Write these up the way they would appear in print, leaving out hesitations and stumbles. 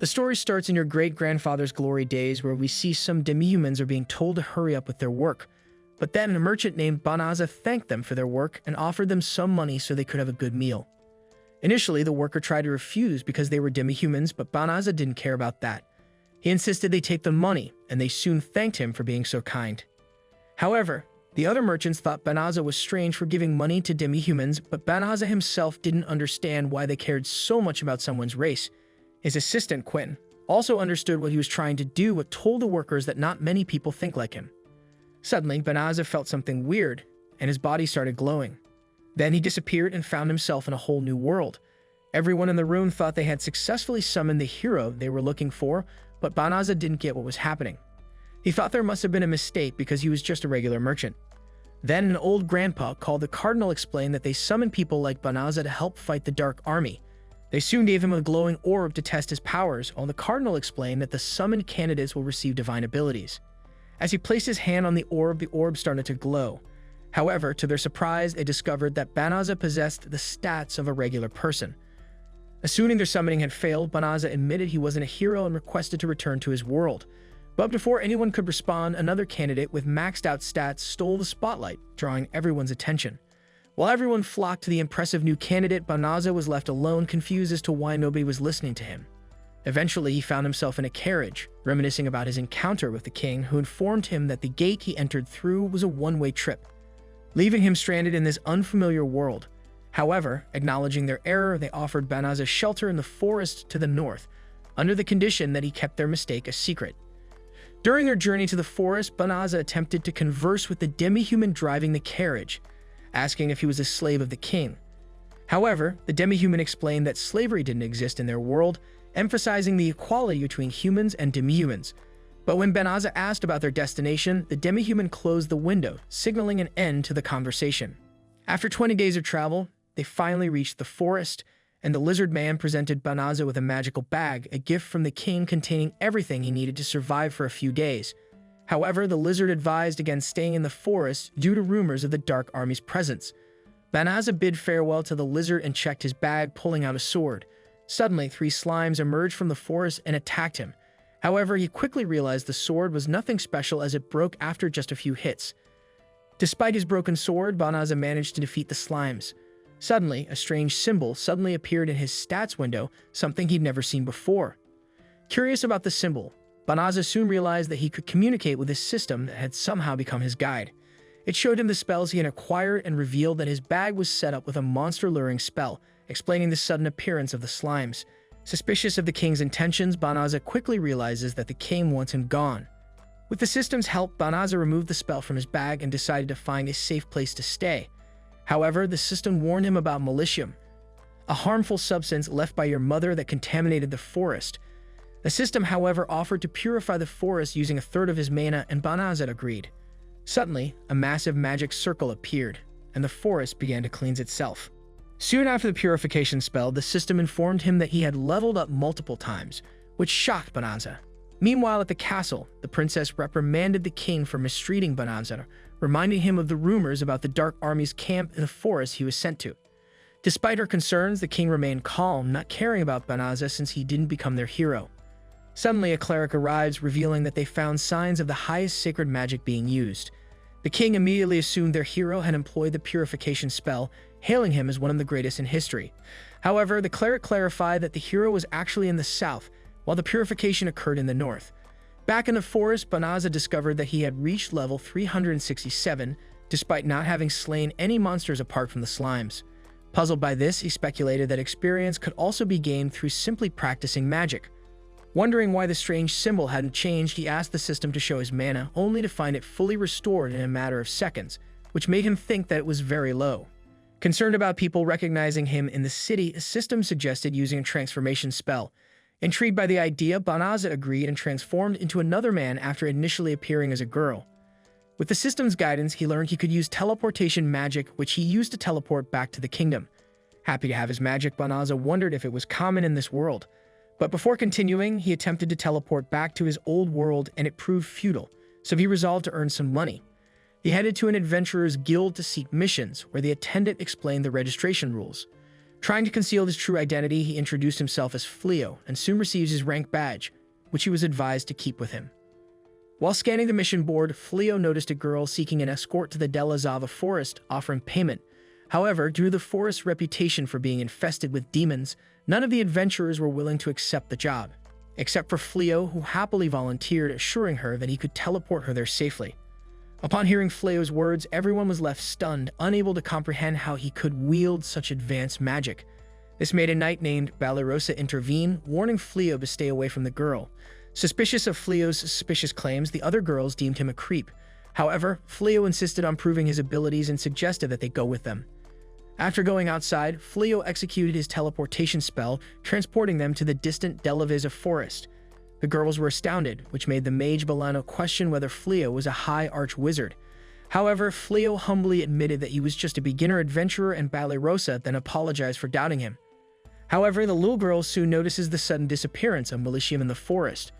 The story starts in your great-grandfather's glory days where we see some demi-humans are being told to hurry up with their work. But then a merchant named Banaza thanked them for their work and offered them some money so they could have a good meal. Initially, the worker tried to refuse because they were demi-humans, but Banaza didn't care about that. He insisted they take the money, and they soon thanked him for being so kind. However, the other merchants thought Banaza was strange for giving money to demi-humans, but Banaza himself didn't understand why they cared so much about someone's race. His assistant, Quinn, also understood what he was trying to do but told the workers that not many people think like him. Suddenly, Banaza felt something weird, and his body started glowing. Then he disappeared and found himself in a whole new world. Everyone in the room thought they had successfully summoned the hero they were looking for, but Banaza didn't get what was happening. He thought there must have been a mistake because he was just a regular merchant. Then an old grandpa called the cardinal explained that they summoned people like Banaza to help fight the Dark Army. They soon gave him a glowing orb to test his powers, while the cardinal explained that the summoned candidates will receive divine abilities. As he placed his hand on the orb started to glow. However, to their surprise, they discovered that Banaza possessed the stats of a regular person. Assuming their summoning had failed, Banaza admitted he wasn't a hero and requested to return to his world. But before anyone could respond, another candidate with maxed out stats stole the spotlight, drawing everyone's attention. While everyone flocked to the impressive new candidate, Banaza was left alone, confused as to why nobody was listening to him. Eventually, he found himself in a carriage, reminiscing about his encounter with the king, who informed him that the gate he entered through was a one-way trip, leaving him stranded in this unfamiliar world. However, acknowledging their error, they offered Banaza shelter in the forest to the north, under the condition that he kept their mistake a secret. During their journey to the forest, Banaza attempted to converse with the demi-human driving the carriage, asking if he was a slave of the king. However, the demi-human explained that slavery didn't exist in their world, emphasizing the equality between humans and demi-humans. But when Banaza asked about their destination, the demi-human closed the window, signaling an end to the conversation. After 20 days of travel, they finally reached the forest, and the lizard man presented Banaza with a magical bag, a gift from the king containing everything he needed to survive for a few days. However, the lizard advised against staying in the forest due to rumors of the Dark Army's presence. Banaza bid farewell to the lizard and checked his bag, pulling out a sword. Suddenly, 3 slimes emerged from the forest and attacked him. However, he quickly realized the sword was nothing special as it broke after just a few hits. Despite his broken sword, Banaza managed to defeat the slimes. Suddenly, a strange symbol suddenly appeared in his stats window, something he'd never seen before. Curious about the symbol, Banaza soon realized that he could communicate with his system that had somehow become his guide. It showed him the spells he had acquired and revealed that his bag was set up with a monster-luring spell, explaining the sudden appearance of the slimes. Suspicious of the king's intentions, Banaza quickly realizes that the king wants him gone. With the system's help, Banaza removed the spell from his bag and decided to find a safe place to stay. However, the system warned him about malicium, a harmful substance left by your mother that contaminated the forest. The system, however, offered to purify the forest using a third of his mana, and Banaza agreed. Suddenly, a massive magic circle appeared, and the forest began to cleanse itself. Soon after the purification spell, the system informed him that he had leveled up multiple times, which shocked Banaza. Meanwhile, at the castle, the princess reprimanded the king for mistreating Banaza, reminding him of the rumors about the Dark Army's camp in the forest he was sent to. Despite her concerns, the king remained calm, not caring about Banaza since he didn't become their hero. Suddenly, a cleric arrives, revealing that they found signs of the highest sacred magic being used. The king immediately assumed their hero had employed the purification spell, hailing him as one of the greatest in history. However, the cleric clarified that the hero was actually in the south, while the purification occurred in the north. Back in the forest, Banaza discovered that he had reached level 367, despite not having slain any monsters apart from the slimes. Puzzled by this, he speculated that experience could also be gained through simply practicing magic. Wondering why the strange symbol hadn't changed, he asked the system to show his mana, only to find it fully restored in a matter of seconds, which made him think that it was very low. Concerned about people recognizing him in the city, a system suggested using a transformation spell. Intrigued by the idea, Banaza agreed and transformed into another man after initially appearing as a girl. With the system's guidance, he learned he could use teleportation magic, which he used to teleport back to the kingdom. Happy to have his magic, Banaza wondered if it was common in this world. But before continuing, he attempted to teleport back to his old world, and it proved futile, so he resolved to earn some money. He headed to an adventurer's guild to seek missions, where the attendant explained the registration rules. Trying to conceal his true identity, he introduced himself as Fleo and soon receives his rank badge, which he was advised to keep with him. While scanning the mission board, Fleo noticed a girl seeking an escort to the Della Zava forest, offering payment. However, due to the forest's reputation for being infested with demons, none of the adventurers were willing to accept the job, except for Fleo, who happily volunteered, assuring her that he could teleport her there safely. Upon hearing Fleo's words, everyone was left stunned, unable to comprehend how he could wield such advanced magic. This made a knight named Balirosa intervene, warning Fleo to stay away from the girl. Suspicious of Fleo's suspicious claims, the other girls deemed him a creep. However, Fleo insisted on proving his abilities and suggested that they go with them. After going outside, Fleo executed his teleportation spell, transporting them to the distant Delaviza forest. The girls were astounded, which made the mage Balano question whether Fleo was a high arch-wizard. However, Fleo humbly admitted that he was just a beginner adventurer, and Balirosa then apologized for doubting him. However, the little girl soon notices the sudden disappearance of Melitium in the forest.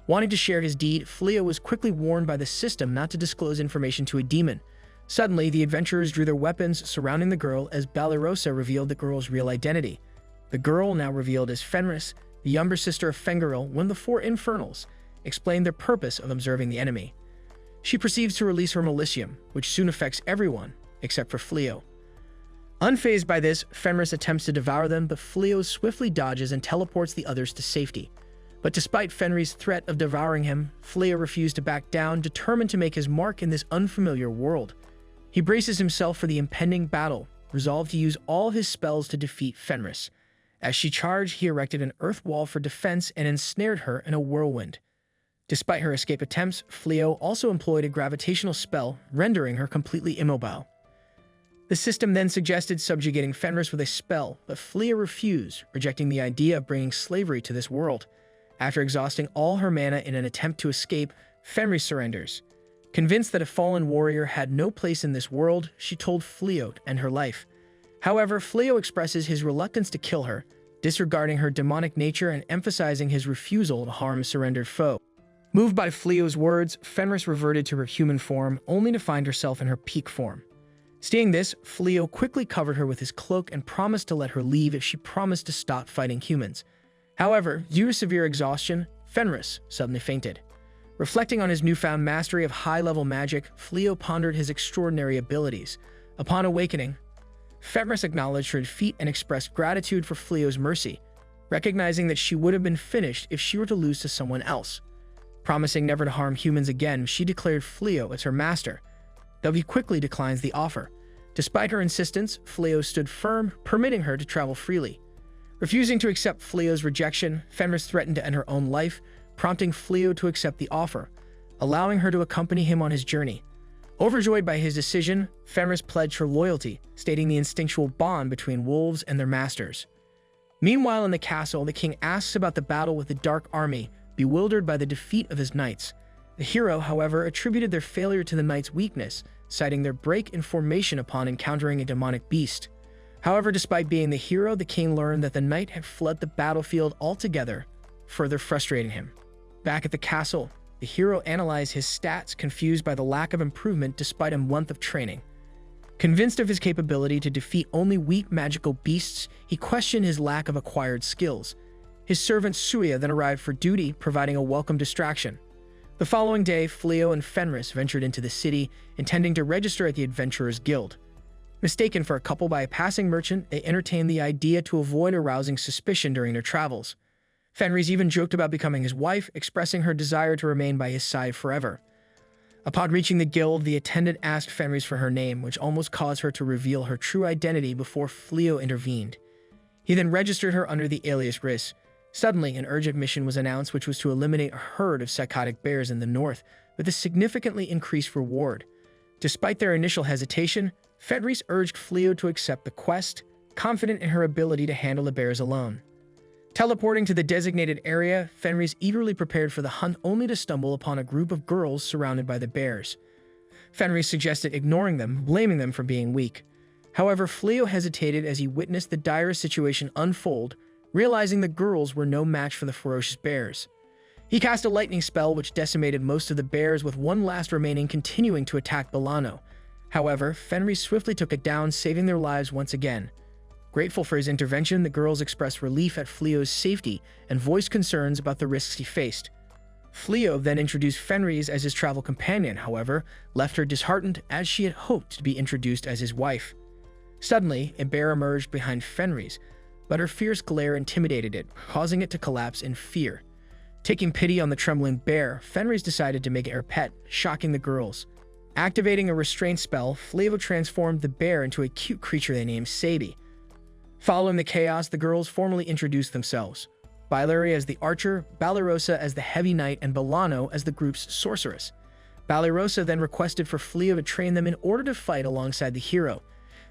Wanting to share his deed, Fleo was quickly warned by the system not to disclose information to a demon. Suddenly, the adventurers drew their weapons, surrounding the girl as Balirosa revealed the girl's real identity. The girl, now revealed as Fenris, the younger sister of Fengaril, one of the four infernals, explained their purpose of observing the enemy. She proceeds to release her Melitium, which soon affects everyone, except for Fleo. Unfazed by this, Fenris attempts to devour them, but Fleo swiftly dodges and teleports the others to safety. But despite Fenris' threat of devouring him, Fleo refused to back down, determined to make his mark in this unfamiliar world. He braces himself for the impending battle, resolved to use all his spells to defeat Fenris. As she charged, he erected an earth wall for defense and ensnared her in a whirlwind. Despite her escape attempts, Fleo also employed a gravitational spell, rendering her completely immobile. The system then suggested subjugating Fenris with a spell, but Fleo refused, rejecting the idea of bringing slavery to this world. After exhausting all her mana in an attempt to escape, Fenris surrenders. Convinced that a fallen warrior had no place in this world, she told Fleo to end her life. However, Fleo expresses his reluctance to kill her, disregarding her demonic nature and emphasizing his refusal to harm a surrendered foe. Moved by Fleo's words, Fenris reverted to her human form, only to find herself in her peak form. Seeing this, Fleo quickly covered her with his cloak and promised to let her leave if she promised to stop fighting humans. However, due to severe exhaustion, Fenris suddenly fainted. Reflecting on his newfound mastery of high-level magic, Fleo pondered his extraordinary abilities. Upon awakening, Fenris acknowledged her defeat and expressed gratitude for Fleo's mercy, recognizing that she would have been finished if she were to lose to someone else. Promising never to harm humans again, she declared Fleo as her master, though he quickly declines the offer. Despite her insistence, Fleo stood firm, permitting her to travel freely. Refusing to accept Fleo's rejection, Fenris threatened to end her own life, prompting Fleo to accept the offer, allowing her to accompany him on his journey. Overjoyed by his decision, Fenris pledged her loyalty, stating the instinctual bond between wolves and their masters. Meanwhile, in the castle, the king asks about the battle with the Dark Army, bewildered by the defeat of his knights. The hero, however, attributed their failure to the knights' weakness, citing their break in formation upon encountering a demonic beast. However, despite being the hero, the king learned that the knight had fled the battlefield altogether, further frustrating him. Back at the castle, the hero analyzed his stats, confused by the lack of improvement despite a month of training. Convinced of his capability to defeat only weak magical beasts, he questioned his lack of acquired skills. His servant Suya then arrived for duty, providing a welcome distraction. The following day, Fleo and Fenris ventured into the city, intending to register at the Adventurers Guild. Mistaken for a couple by a passing merchant, they entertained the idea to avoid arousing suspicion during their travels. Fenris even joked about becoming his wife, expressing her desire to remain by his side forever. Upon reaching the guild, the attendant asked Fenris for her name, which almost caused her to reveal her true identity before Fleo intervened. He then registered her under the alias Riss. Suddenly, an urgent mission was announced, which was to eliminate a herd of psychotic bears in the north, with a significantly increased reward. Despite their initial hesitation, Fenris urged Fleo to accept the quest, confident in her ability to handle the bears alone. Teleporting to the designated area, Fenris eagerly prepared for the hunt, only to stumble upon a group of girls surrounded by the bears. Fenris suggested ignoring them, blaming them for being weak. However, Fleo hesitated as he witnessed the dire situation unfold, realizing the girls were no match for the ferocious bears. He cast a lightning spell which decimated most of the bears, with one last remaining continuing to attack Balano. However, Fenris swiftly took it down, saving their lives once again. Grateful for his intervention, the girls expressed relief at Fleo's safety and voiced concerns about the risks he faced. Fleo then introduced Fenris as his travel companion, however, left her disheartened as she had hoped to be introduced as his wife. Suddenly, a bear emerged behind Fenris, but her fierce glare intimidated it, causing it to collapse in fear. Taking pity on the trembling bear, Fenris decided to make it her pet, shocking the girls. Activating a restraint spell, Fleo transformed the bear into a cute creature they named Sadie. Following the chaos, the girls formally introduced themselves. Bailari as the archer, Balirosa as the heavy knight, and Bolano as the group's sorceress. Balirosa then requested for Fleo to train them in order to fight alongside the hero.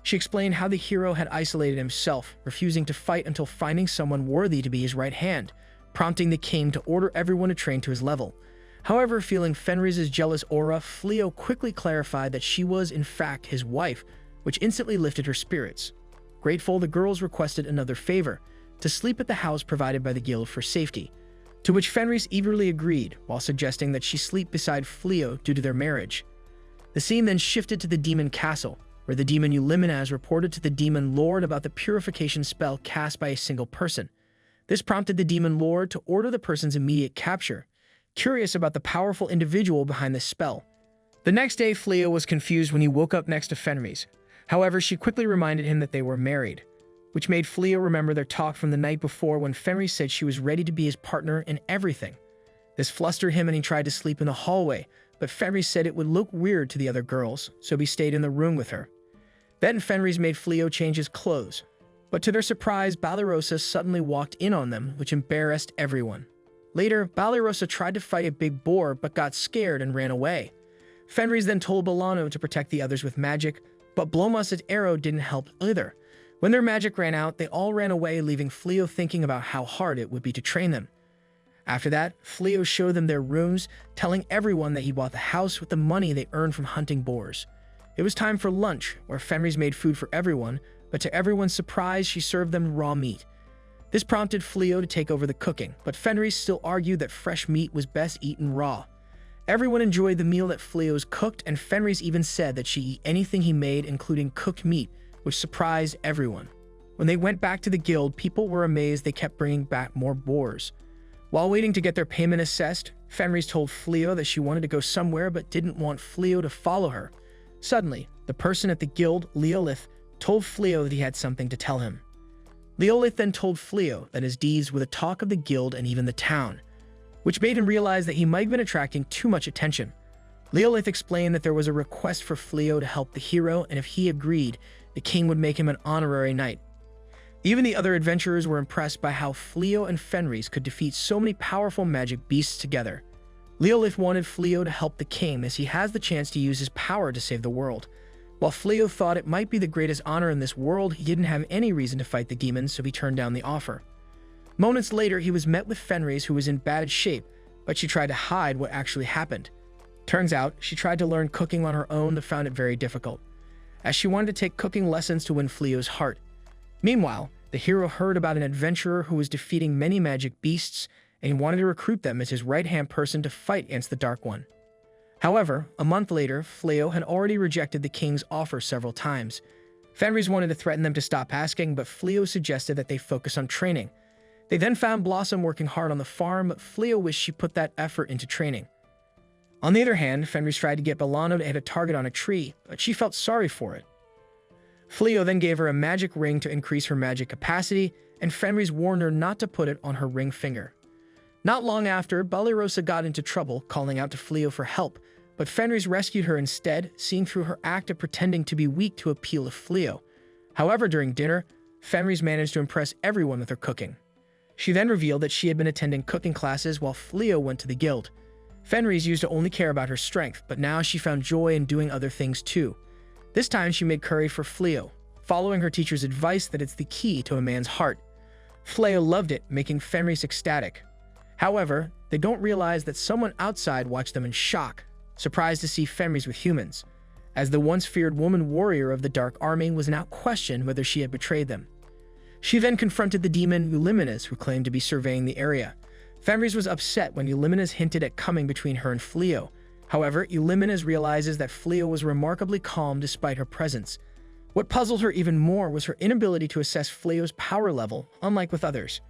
She explained how the hero had isolated himself, refusing to fight until finding someone worthy to be his right hand, prompting the king to order everyone to train to his level. However, feeling Fenris's jealous aura, Fleo quickly clarified that she was in fact his wife, which instantly lifted her spirits. Grateful, the girls requested another favor, to sleep at the house provided by the guild for safety, to which Fenris eagerly agreed, while suggesting that she sleep beside Fleo due to their marriage. The scene then shifted to the demon castle, where the demon Euliminaz reported to the demon lord about the purification spell cast by a single person. This prompted the demon lord to order the person's immediate capture, curious about the powerful individual behind the spell. The next day, Fleo was confused when he woke up next to Fenris. However, she quickly reminded him that they were married, which made Fleo remember their talk from the night before when Fenris said she was ready to be his partner in everything. This flustered him and he tried to sleep in the hallway, but Fenris said it would look weird to the other girls, so he stayed in the room with her. Then Fenris made Fleo change his clothes, but to their surprise, Balirosa suddenly walked in on them, which embarrassed everyone. Later, Balirosa tried to fight a big boar but got scared and ran away. Fenris then told Bolano to protect the others with magic, but Blomas's arrow didn't help either. When their magic ran out, they all ran away, leaving Fleo thinking about how hard it would be to train them. After that, Fleo showed them their rooms, telling everyone that he bought the house with the money they earned from hunting boars. It was time for lunch, where Fenris made food for everyone, but to everyone's surprise, she served them raw meat. This prompted Fleo to take over the cooking, but Fenris still argued that fresh meat was best eaten raw. Everyone enjoyed the meal that Fleo's cooked, and Fenris even said that she'd eat anything he made, including cooked meat, which surprised everyone. When they went back to the guild, people were amazed they kept bringing back more boars. While waiting to get their payment assessed, Fenris told Fleo that she wanted to go somewhere but didn't want Fleo to follow her. Suddenly, the person at the guild, Leolith, told Fleo that he had something to tell him. Leolith then told Fleo that his deeds were the talk of the guild and even the town, which made him realize that he might have been attracting too much attention. Leolith explained that there was a request for Fleo to help the hero, and if he agreed, the king would make him an honorary knight. Even the other adventurers were impressed by how Fleo and Fenris could defeat so many powerful magic beasts together. Leolith wanted Fleo to help the king as he has the chance to use his power to save the world. While Fleo thought it might be the greatest honor in this world, he didn't have any reason to fight the demons, so he turned down the offer. Moments later, he was met with Fenris, who was in bad shape, but she tried to hide what actually happened. Turns out, she tried to learn cooking on her own but found it very difficult, as she wanted to take cooking lessons to win Fleo's heart. Meanwhile, the hero heard about an adventurer who was defeating many magic beasts, and he wanted to recruit them as his right-hand person to fight against the Dark One. However, a month later, Fleo had already rejected the king's offer several times. Fenris wanted to threaten them to stop asking, but Fleo suggested that they focus on training. They then found Blossom working hard on the farm, but Fleo wished she put that effort into training. On the other hand, Fenris tried to get Bolano to hit a target on a tree, but she felt sorry for it. Fleo then gave her a magic ring to increase her magic capacity, and Fenris warned her not to put it on her ring finger. Not long after, Balirosa got into trouble, calling out to Fleo for help, but Fenris rescued her instead, seeing through her act of pretending to be weak to appeal to Fleo. However, during dinner, Fenris managed to impress everyone with her cooking. She then revealed that she had been attending cooking classes while Fleo went to the guild. Fenris used to only care about her strength, but now she found joy in doing other things too. This time she made curry for Fleo, following her teacher's advice that it's the key to a man's heart. Fleo loved it, making Fenris ecstatic. However, they don't realize that someone outside watched them in shock, surprised to see Fenris with humans, as the once feared woman warrior of the Dark Army was now questioned whether she had betrayed them. She then confronted the demon Euliminaz, who claimed to be surveying the area. Fenris was upset when Euliminaz hinted at coming between her and Fleo. However, Euliminaz realizes that Fleo was remarkably calm despite her presence. What puzzled her even more was her inability to assess Fleo's power level, unlike with others.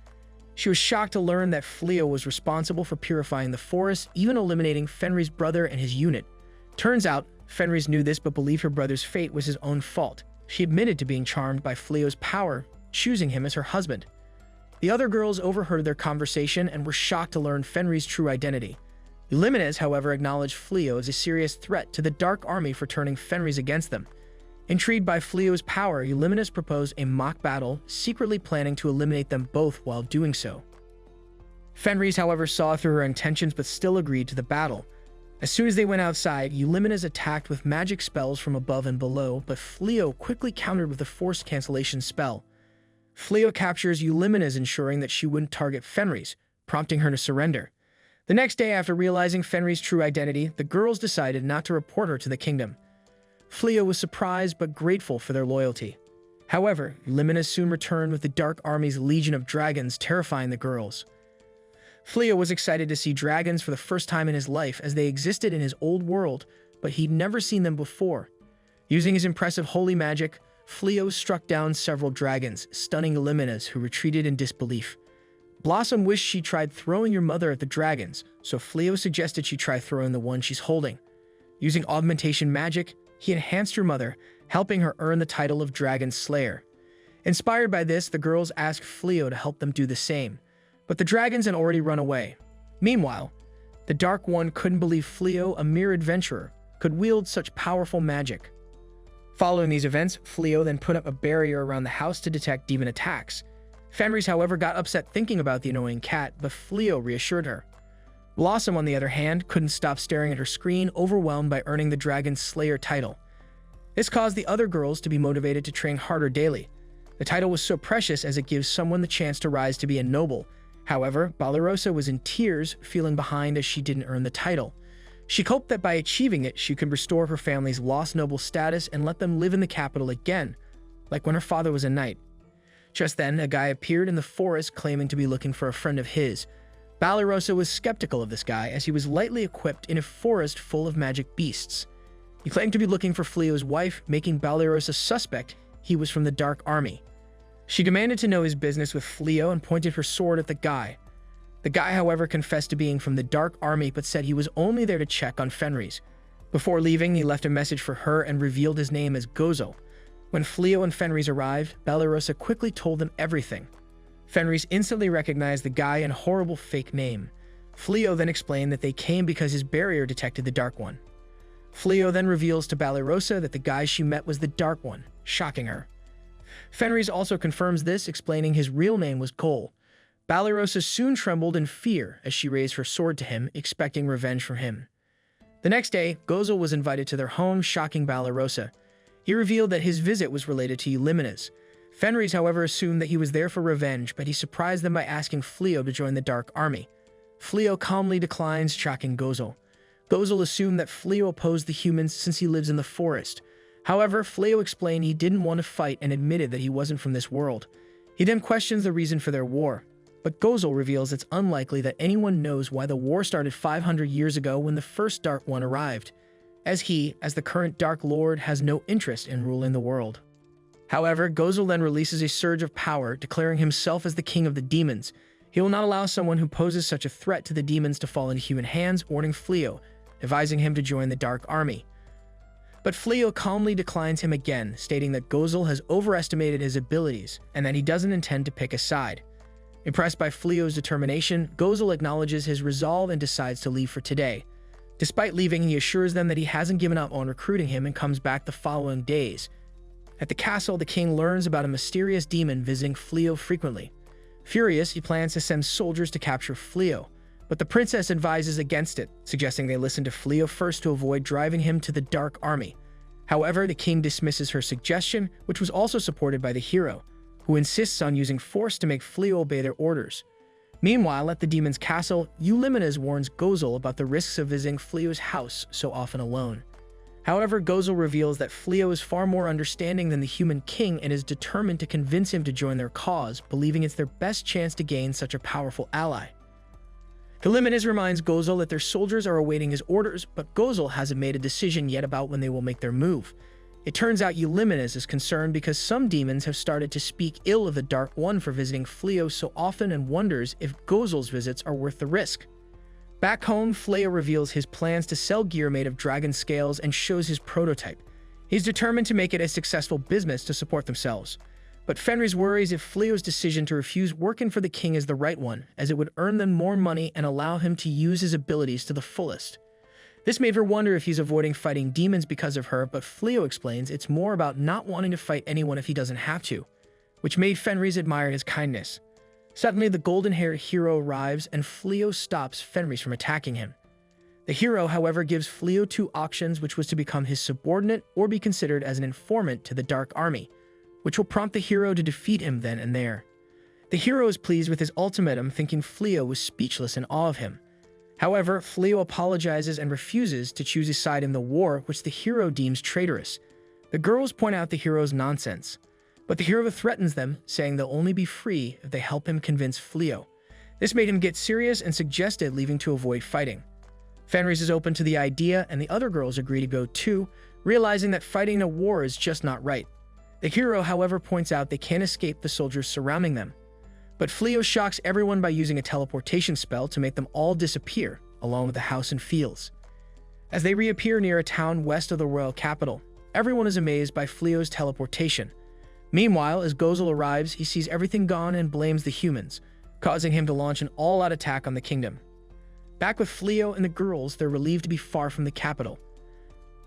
She was shocked to learn that Fleo was responsible for purifying the forest, even eliminating Fenrir's brother and his unit. Turns out, Fenris knew this but believed her brother's fate was his own fault. She admitted to being charmed by Fleo's power, choosing him as her husband. The other girls overheard their conversation and were shocked to learn Fenrir's true identity. Eulimenes, however, acknowledged Fleo as a serious threat to the Dark Army for turning Fenris against them. Intrigued by Fleo's power, Eulimenes proposed a mock battle, secretly planning to eliminate them both while doing so. Fenris, however, saw through her intentions but still agreed to the battle. As soon as they went outside, Eulimenes attacked with magic spells from above and below, but Fleo quickly countered with a force cancellation spell. Fleo captures Eulimenes, ensuring that she wouldn't target Fenris, prompting her to surrender. The next day, after realizing Fenris' true identity, the girls decided not to report her to the kingdom. Fleo was surprised but grateful for their loyalty. However, Eulimenes soon returned with the Dark Army's legion of dragons, terrifying the girls. Fleo was excited to see dragons for the first time in his life, as they existed in his old world, but he'd never seen them before. Using his impressive holy magic, Fleo struck down several dragons, stunning Eulimenes, who retreated in disbelief. Blossom wished she tried throwing your mother at the dragons, so Fleo suggested she try throwing the one she's holding. Using augmentation magic, he enhanced her mother, helping her earn the title of Dragon Slayer. Inspired by this, the girls asked Fleo to help them do the same, but the dragons had already run away. Meanwhile, the Dark One couldn't believe Fleo, a mere adventurer, could wield such powerful magic. Following these events, Fleo then put up a barrier around the house to detect demon attacks. Fenris, however, got upset thinking about the annoying cat, but Fleo reassured her. Blossom, on the other hand, couldn't stop staring at her screen, overwhelmed by earning the Dragon Slayer title. This caused the other girls to be motivated to train harder daily. The title was so precious as it gives someone the chance to rise to be a noble. However, Banished was in tears, feeling behind as she didn't earn the title. She hoped that by achieving it, she could restore her family's lost noble status and let them live in the capital again, like when her father was a knight. Just then, a guy appeared in the forest claiming to be looking for a friend of his. Banished was skeptical of this guy, as he was lightly equipped in a forest full of magic beasts. He claimed to be looking for Fleo's wife, making Banished suspect he was from the Dark Army. She demanded to know his business with Fleo and pointed her sword at the guy. The guy, however, confessed to being from the Dark Army but said he was only there to check on Fenris. Before leaving, he left a message for her and revealed his name as Gozo. When Fleo and Fenris arrived, Banished quickly told them everything. Fenris instantly recognized the guy and horrible fake name. Fleo then explained that they came because his barrier detected the Dark One. Fleo then reveals to Banished that the guy she met was the Dark One, shocking her. Fenris also confirms this, explaining his real name was Cole. Banished soon trembled in fear as she raised her sword to him, expecting revenge from him. The next day, Gozo was invited to their home, shocking Banished. He revealed that his visit was related to Eulimenes. Fenris, however, assumed that he was there for revenge, but he surprised them by asking Fleo to join the Dark Army. Fleo calmly declines, shocking Gozo. Gozo assumed that Fleo opposed the humans since he lives in the forest. However, Fleo explained he didn't want to fight and admitted that he wasn't from this world. He then questions the reason for their war, but Gozo reveals it's unlikely that anyone knows why the war started 500 years ago when the first Dark One arrived, as he, as the current Dark Lord, has no interest in ruling the world. However, Gozo then releases a surge of power, declaring himself as the king of the demons. He will not allow someone who poses such a threat to the demons to fall into human hands, warning Fleo, advising him to join the Dark Army. But Fleo calmly declines him again, stating that Gozo has overestimated his abilities and that he doesn't intend to pick a side. Impressed by Fleo's determination, Gozo acknowledges his resolve and decides to leave for today. Despite leaving, he assures them that he hasn't given up on recruiting him and comes back the following days. At the castle, the king learns about a mysterious demon visiting Fleo frequently. Furious, he plans to send soldiers to capture Fleo, but the princess advises against it, suggesting they listen to Fleo first to avoid driving him to the Dark Army. However, the king dismisses her suggestion, which was also supported by the hero, who insists on using force to make Fleo obey their orders. Meanwhile, at the demon's castle, Eulimenes warns Gozo about the risks of visiting Fleo's house so often alone. However, Gozo reveals that Fleo is far more understanding than the human king and is determined to convince him to join their cause, believing it's their best chance to gain such a powerful ally. Eulimenes reminds Gozo that their soldiers are awaiting his orders, but Gozo hasn't made a decision yet about when they will make their move. It turns out Eulimenes is concerned because some demons have started to speak ill of the Dark One for visiting Fleo so often and wonders if Gozel's visits are worth the risk. Back home, Fleo reveals his plans to sell gear made of dragon scales and shows his prototype. He's determined to make it a successful business to support themselves. But Fenris worries if Fleo's decision to refuse working for the king is the right one, as it would earn them more money and allow him to use his abilities to the fullest. This made her wonder if he's avoiding fighting demons because of her, but Fleo explains it's more about not wanting to fight anyone if he doesn't have to, which made Fenris admire his kindness. Suddenly, the golden-haired hero arrives, and Fleo stops Fenris from attacking him. The hero, however, gives Fleo two options, which was to become his subordinate or be considered as an informant to the Dark Army, which will prompt the hero to defeat him then and there. The hero is pleased with his ultimatum, thinking Fleo was speechless in awe of him. However, Fleo apologizes and refuses to choose his side in the war, which the hero deems traitorous. The girls point out the hero's nonsense, but the hero threatens them, saying they'll only be free if they help him convince Fleo. This made him get serious and suggested leaving to avoid fighting. Fenris is open to the idea, and the other girls agree to go too, realizing that fighting in a war is just not right. The hero, however, points out they can't escape the soldiers surrounding them. But Fleo shocks everyone by using a teleportation spell to make them all disappear, along with the house and fields. As they reappear near a town west of the royal capital, everyone is amazed by Fleo's teleportation. Meanwhile, as Gozel arrives, he sees everything gone and blames the humans, causing him to launch an all-out attack on the kingdom. Back with Fleo and the girls, they're relieved to be far from the capital,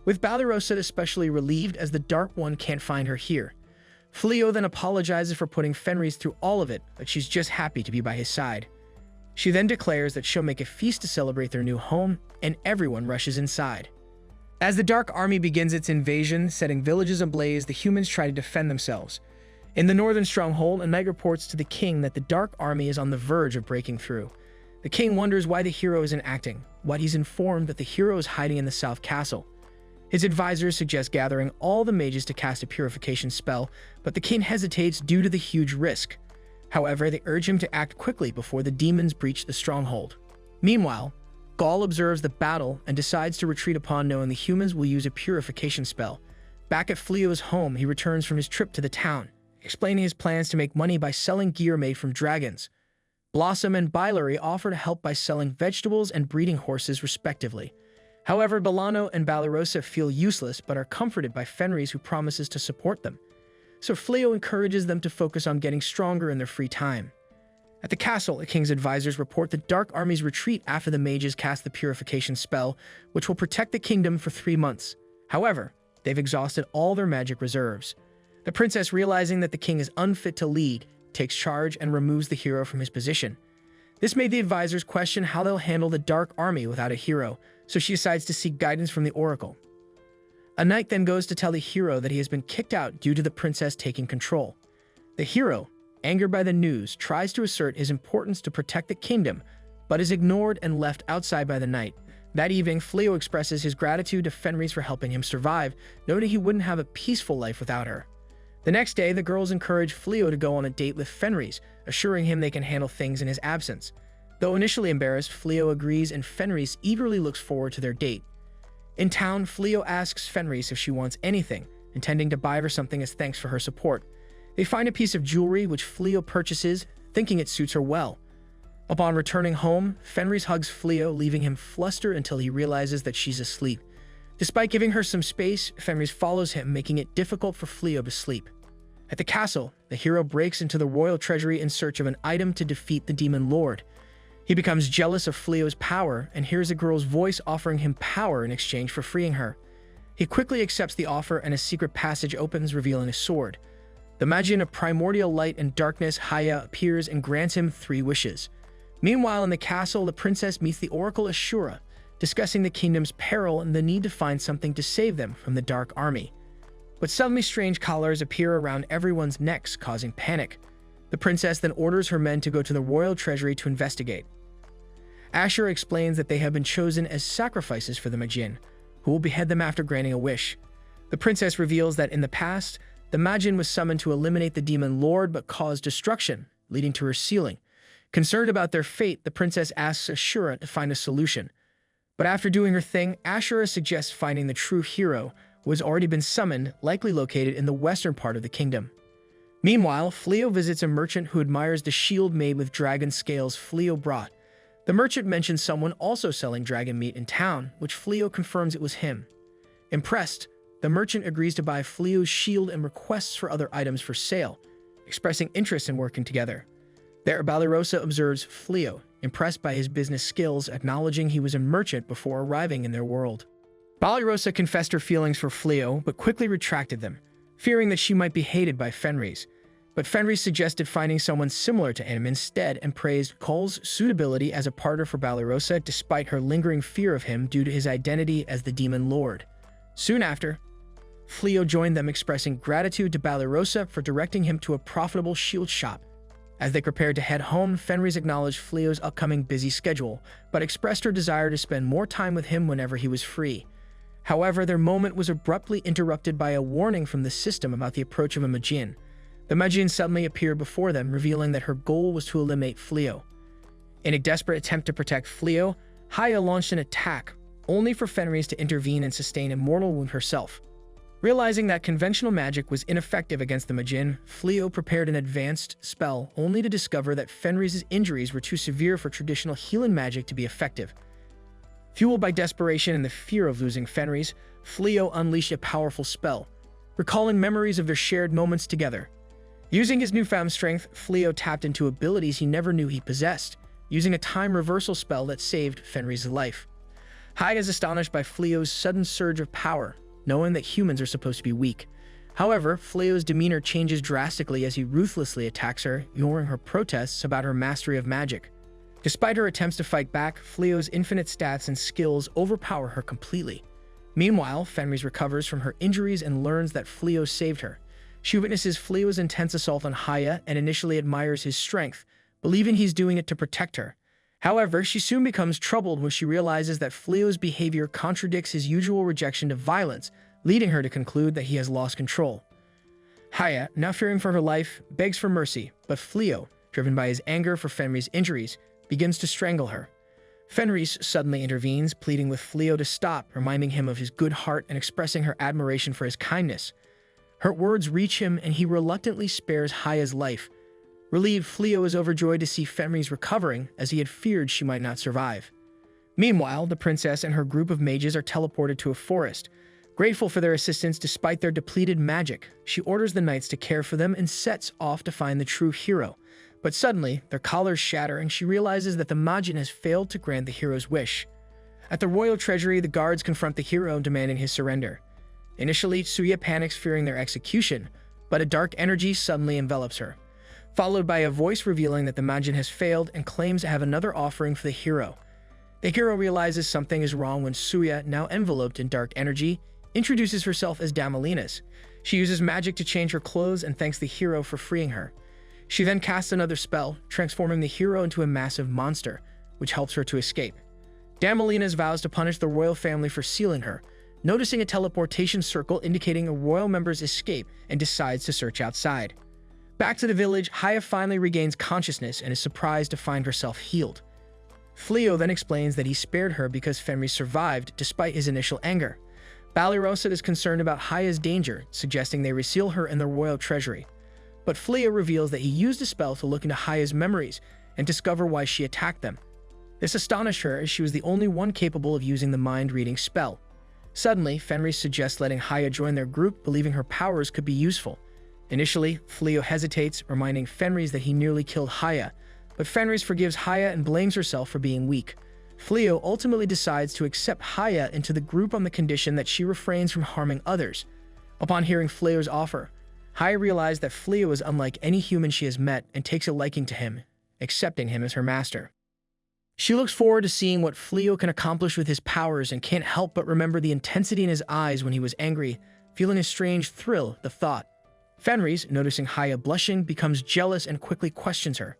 with Banished especially relieved as the Dark One can't find her here. Fleo then apologizes for putting Fenris through all of it, but she's just happy to be by his side. She then declares that she'll make a feast to celebrate their new home, and everyone rushes inside. As the Dark Army begins its invasion, setting villages ablaze, the humans try to defend themselves. In the northern stronghold, a knight reports to the king that the Dark Army is on the verge of breaking through. The king wonders why the hero isn't acting, but he's informed that the hero is hiding in the south castle. His advisors suggest gathering all the mages to cast a purification spell, but the king hesitates due to the huge risk. However, they urge him to act quickly before the demons breach the stronghold. Meanwhile, Gaul observes the battle and decides to retreat upon knowing the humans will use a purification spell. Back at Fleo's home, he returns from his trip to the town, explaining his plans to make money by selling gear made from dragons. Blossom and Bilary offer to help by selling vegetables and breeding horses respectively. However, Belano and Balarosa feel useless but are comforted by Fenris, who promises to support them. So Fleo encourages them to focus on getting stronger in their free time. At the castle, the king's advisors report the Dark Army's retreat after the mages cast the purification spell, which will protect the kingdom for 3 months. However, they've exhausted all their magic reserves. The princess, realizing that the king is unfit to lead, takes charge and removes the hero from his position. This made the advisors question how they'll handle the Dark Army without a hero, so she decides to seek guidance from the oracle. A knight then goes to tell the hero that he has been kicked out due to the princess taking control. The hero, angered by the news, tries to assert his importance to protect the kingdom, but is ignored and left outside by the knight. That evening, Fleo expresses his gratitude to Fenris for helping him survive, noting he wouldn't have a peaceful life without her. The next day, the girls encourage Fleo to go on a date with Fenris, assuring him they can handle things in his absence. Though initially embarrassed, Fleo agrees and Fenris eagerly looks forward to their date. In town, Fleo asks Fenris if she wants anything, intending to buy her something as thanks for her support. They find a piece of jewelry which Fleo purchases, thinking it suits her well. Upon returning home, Fenris hugs Fleo, leaving him flustered until he realizes that she's asleep. Despite giving her some space, Fenris follows him, making it difficult for Fleo to sleep. At the castle, the hero breaks into the royal treasury in search of an item to defeat the demon lord. He becomes jealous of Fleo's power and hears a girl's voice offering him power in exchange for freeing her. He quickly accepts the offer and a secret passage opens, revealing a sword. The magian of primordial light and darkness, Haya, appears and grants him 3 wishes. Meanwhile, in the castle, the princess meets the oracle Ashura, discussing the kingdom's peril and the need to find something to save them from the Dark Army. But suddenly strange collars appear around everyone's necks, causing panic. The princess then orders her men to go to the royal treasury to investigate. Ashura explains that they have been chosen as sacrifices for the Magian, who will behead them after granting a wish. The princess reveals that in the past, the Magian was summoned to eliminate the demon lord but caused destruction, leading to her sealing. Concerned about their fate, the princess asks Ashura to find a solution. But after doing her thing, Ashura suggests finding the true hero, who has already been summoned, likely located in the western part of the kingdom. Meanwhile, Fleo visits a merchant who admires the shield made with dragon scales Fleo brought. The merchant mentions someone also selling dragon meat in town, which Fleo confirms it was him. Impressed, the merchant agrees to buy Fleo's shield and requests for other items for sale, expressing interest in working together. There, Banished observes Fleo, impressed by his business skills, acknowledging he was a merchant before arriving in their world. Banished confessed her feelings for Fleo, but quickly retracted them, fearing that she might be hated by Fenris. But Fenris suggested finding someone similar to him instead and praised Cole's suitability as a partner for Banished despite her lingering fear of him due to his identity as the Demon Lord. Soon after, Fleo joined them, expressing gratitude to Banished for directing him to a profitable shield shop. As they prepared to head home, Fenris acknowledged Fleo's upcoming busy schedule, but expressed her desire to spend more time with him whenever he was free. However, their moment was abruptly interrupted by a warning from the system about the approach of a Magian. The Magian suddenly appeared before them, revealing that her goal was to eliminate Fleo. In a desperate attempt to protect Fleo, Haya launched an attack, only for Fenris to intervene and sustain a mortal wound herself. Realizing that conventional magic was ineffective against the Magian, Fleo prepared an advanced spell, only to discover that Fenris's injuries were too severe for traditional healing magic to be effective. Fueled by desperation and the fear of losing Fenris, Fleo unleashed a powerful spell, recalling memories of their shared moments together. Using his newfound strength, Fleo tapped into abilities he never knew he possessed, using a time reversal spell that saved Fenris' life. Haya is astonished by Fleo's sudden surge of power, knowing that humans are supposed to be weak. However, Fleo's demeanor changes drastically as he ruthlessly attacks her, ignoring her protests about her mastery of magic. Despite her attempts to fight back, Fleo's infinite stats and skills overpower her completely. Meanwhile, Fenris recovers from her injuries and learns that Fleo saved her. She witnesses Fleo's intense assault on Haya and initially admires his strength, believing he's doing it to protect her. However, she soon becomes troubled when she realizes that Fleo's behavior contradicts his usual rejection of violence, leading her to conclude that he has lost control. Haya, now fearing for her life, begs for mercy, but Fleo, driven by his anger for Fenris' injuries, begins to strangle her. Fenris suddenly intervenes, pleading with Fleo to stop, reminding him of his good heart and expressing her admiration for his kindness. Her words reach him and he reluctantly spares Haya's life. Relieved, Fleo is overjoyed to see Fenris recovering, as he had feared she might not survive. Meanwhile, the princess and her group of mages are teleported to a forest. Grateful for their assistance despite their depleted magic, she orders the knights to care for them and sets off to find the true hero. But suddenly, their collars shatter and she realizes that the Magian has failed to grant the hero's wish. At the royal treasury, the guards confront the hero, demanding his surrender. Initially, Tsuya panics, fearing their execution, but a dark energy suddenly envelops her, followed by a voice revealing that the Magian has failed and claims to have another offering for the hero. The hero realizes something is wrong when Tsuya, now enveloped in dark energy, introduces herself as Damalinas. She uses magic to change her clothes and thanks the hero for freeing her. She then casts another spell, transforming the hero into a massive monster, which helps her to escape. Damalinas vows to punish the royal family for sealing her, noticing a teleportation circle indicating a royal member's escape, and decides to search outside. Back to the village, Haya finally regains consciousness and is surprised to find herself healed. Fleo then explains that he spared her because Fenris survived despite his initial anger. Banished is concerned about Haya's danger, suggesting they reseal her in the royal treasury. But Fleo reveals that he used a spell to look into Haya's memories and discover why she attacked them. This astonished her, as she was the only one capable of using the mind-reading spell. Suddenly, Fenris suggests letting Haya join their group, believing her powers could be useful. Initially, Fleo hesitates, reminding Fenris that he nearly killed Haya, but Fenris forgives Haya and blames herself for being weak. Fleo ultimately decides to accept Haya into the group on the condition that she refrains from harming others. Upon hearing Fleo's offer, Haya realizes that Fleo is unlike any human she has met and takes a liking to him, accepting him as her master. She looks forward to seeing what Fleo can accomplish with his powers and can't help but remember the intensity in his eyes when he was angry, feeling a strange thrill at the thought. Fenris, noticing Haya blushing, becomes jealous and quickly questions her.